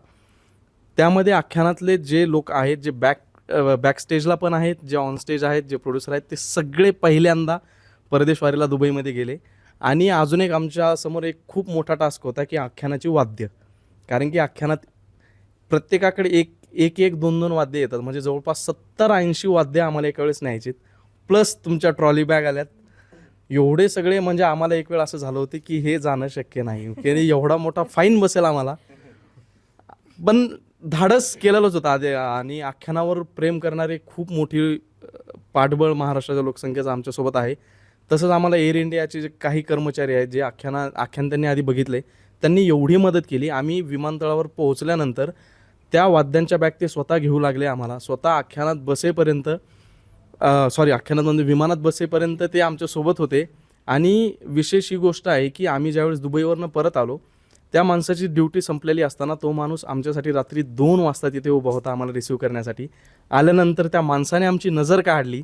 त्यामध्ये आख्यानातले जे लोक आहेत जे बॅकस्टेजला पण आहेत, जे ऑनस्टेज आहेत, जे प्रोड्युसर आहेत, ते सगळे पहिल्यांदा परदेशवारीला दुबईमध्ये गेले. आणि अजून एक आमच्या समोर एक खूप मोठा टास्क होता की आख्यानाची वाद्य, कारण की आख्यानात प्रत्येकाकडे एक 2 वाद्य येतात, म्हणजे जवळपास 70-80 वाद्य आम्हाला एका वेळेस न्यायचे, प्लस तुमच्या ट्रॉली बॅग आल्यात, एवढे सगळे. म्हणजे आम्हाला एक वेळ असं झालं होतं की हे जाणं शक्य नाही, की एवढा मोठा फाईन बसेल आम्हाला. पण धाडस केलेलंच होतं आधी. आणि आख्यानावर प्रेम करणारे खूप मोठी पाठबळ महाराष्ट्राच्या लोकसंख्येचं आमच्यासोबत आहे. तसंच आम्हाला एअर इंडियाचे जे काही कर्मचारी आहेत जे आख्यान त्यांनी आधी बघितले, त्यांनी एवढी मदत केली. आम्ही विमानतळावर पोहोचल्यानंतर त्या वाद्यांच्या बॅग ते स्वतः घेऊ लागले आम्हाला. स्वतः आख्यानात बसेपर्यंत आख्यानात विमानात बसेपर्यंत ते आमच्यासोबत होते. आणि विशेष ही गोष्ट आहे की आम्ही ज्यावेळेस दुबईवरनं परत आलो त्या माणसाची ड्युटी संपलेली असताना तो माणूस आमच्यासाठी रात्री 2 वाजता तिथे उभा होता आम्हाला रिसीव्ह करण्यासाठी. आल्यानंतर त्या माणसाने आमची नजर काढली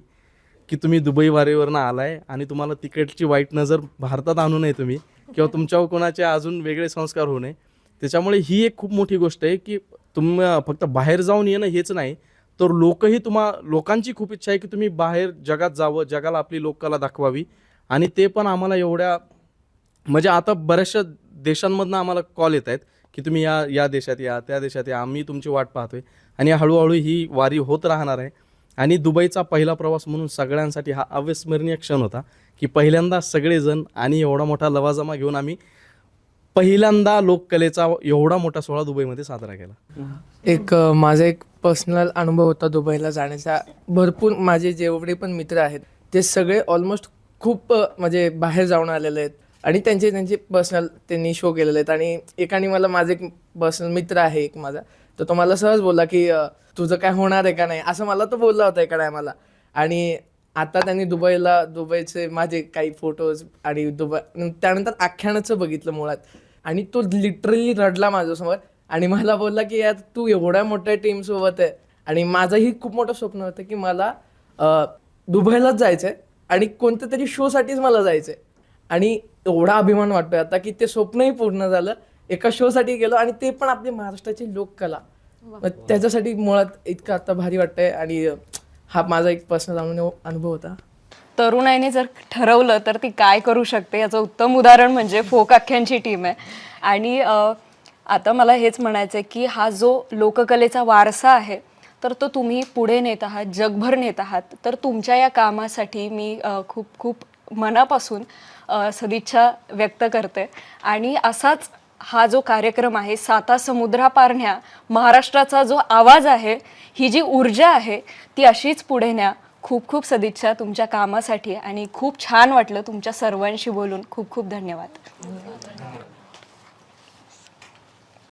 की तुम्ही दुबई वारीवरनं आलाय आणि तुम्हाला तिकडची वाईट नजर भारतात आणू नये तुम्ही, किंवा तुमच्यावर कोणाचे अजून वेगळे संस्कार होऊ नये. त्याच्यामुळे ही एक खूप मोठी गोष्ट आहे की तुम्ही फक्त बाहेर जाऊन येणं हेच नाही, तर लोकांची खूप इच्छा आहे की तुम्ही बाहेर जगात जावं, जगाला आपली लोककला दाखवावी. आणि ते पण आम्हाला एवढ्या म्हणजे आता बऱ्याचशा देशांमधनं आम्हाला कॉल येत आहेत की तुम्ही या देशात या, त्या देशात या, आम्ही तुमची वाट पाहतोय. आणि हळूहळू ही वारी होत राहणार आहे. आणि दुबईचा पहिला प्रवास म्हणून सगळ्यांसाठी हा अविस्मरणीय क्षण होता की पहिल्यांदा सगळेजण आणि एवढा मोठा लवाजमा घेऊन आम्ही पहिल्यांदा लोककलेचा एवढा मोठा सोहळा दुबईमध्ये साजरा केला. माझा एक पर्सनल अनुभव होता दुबईला जाण्याचा. भरपूर माझे जेवढे पण मित्र आहेत ते सगळे ऑलमोस्ट खूप म्हणजे बाहेर जाऊन आलेले आहेत आणि त्यांचे पर्सनल त्यांनी शो केलेले आहेत. आणि एकाने मला माझे एक पर्सनल मित्र आहे एक माझा, तर तो मला सहज बोलला की तुझं काय होणार आहे का नाही, असं मला तो बोलला होता एका टायमाला. आणि आता त्यांनी दुबईचे माझे काही फोटोज आणि त्यानंतर आख्यानाचं बघितलं मुळात, आणि तो लिटरली रडला माझ्यासमोर आणि मला बोलला की यार तू एवढ्या मोठ्या टीमसोबत आहे. आणि माझंही खूप मोठं स्वप्न होतं की मला दुबईलाच जायचं आहे आणि कोणत्या तरी शोसाठीच मला जायचं आहे. आणि एवढा अभिमान वाटतोय आता की ते स्वप्नही पूर्ण झालं. एका शोसाठी गेलो आणि ते पण आपली महाराष्ट्राची लोककला, त्याच्यासाठी मुळात इतकं आता भारी वाटतंय. आणि हा माझा एक पर्सनल अनुभव होता. तरुणाईने जर ठरवलं तर ती काय करू शकते याचं उत्तम उदाहरण म्हणजे फोक आख्यांची टीम आहे. आणि आता मला हेच म्हणायचं आहे की हा जो लोककलेचा वारसा आहे तर तो तुम्ही पुढे नेत आहात, जगभर नेत आहात. तर तुमच्या या कामासाठी मी खूप खूप मनापासून सदिच्छा व्यक्त करते. आणि असाच हा जो कार्यक्रम आहे, साता समुद्रापार न्या, महाराष्ट्राचा जो आवाज आहे, ही जी ऊर्जा आहे ती अशीच पुढे न्या. खूप खूप सदिच्छा तुमच्या कामासाठी आणि खूप छान वाटलं तुमच्या सर्वांशी बोलून. खूप खूप धन्यवाद.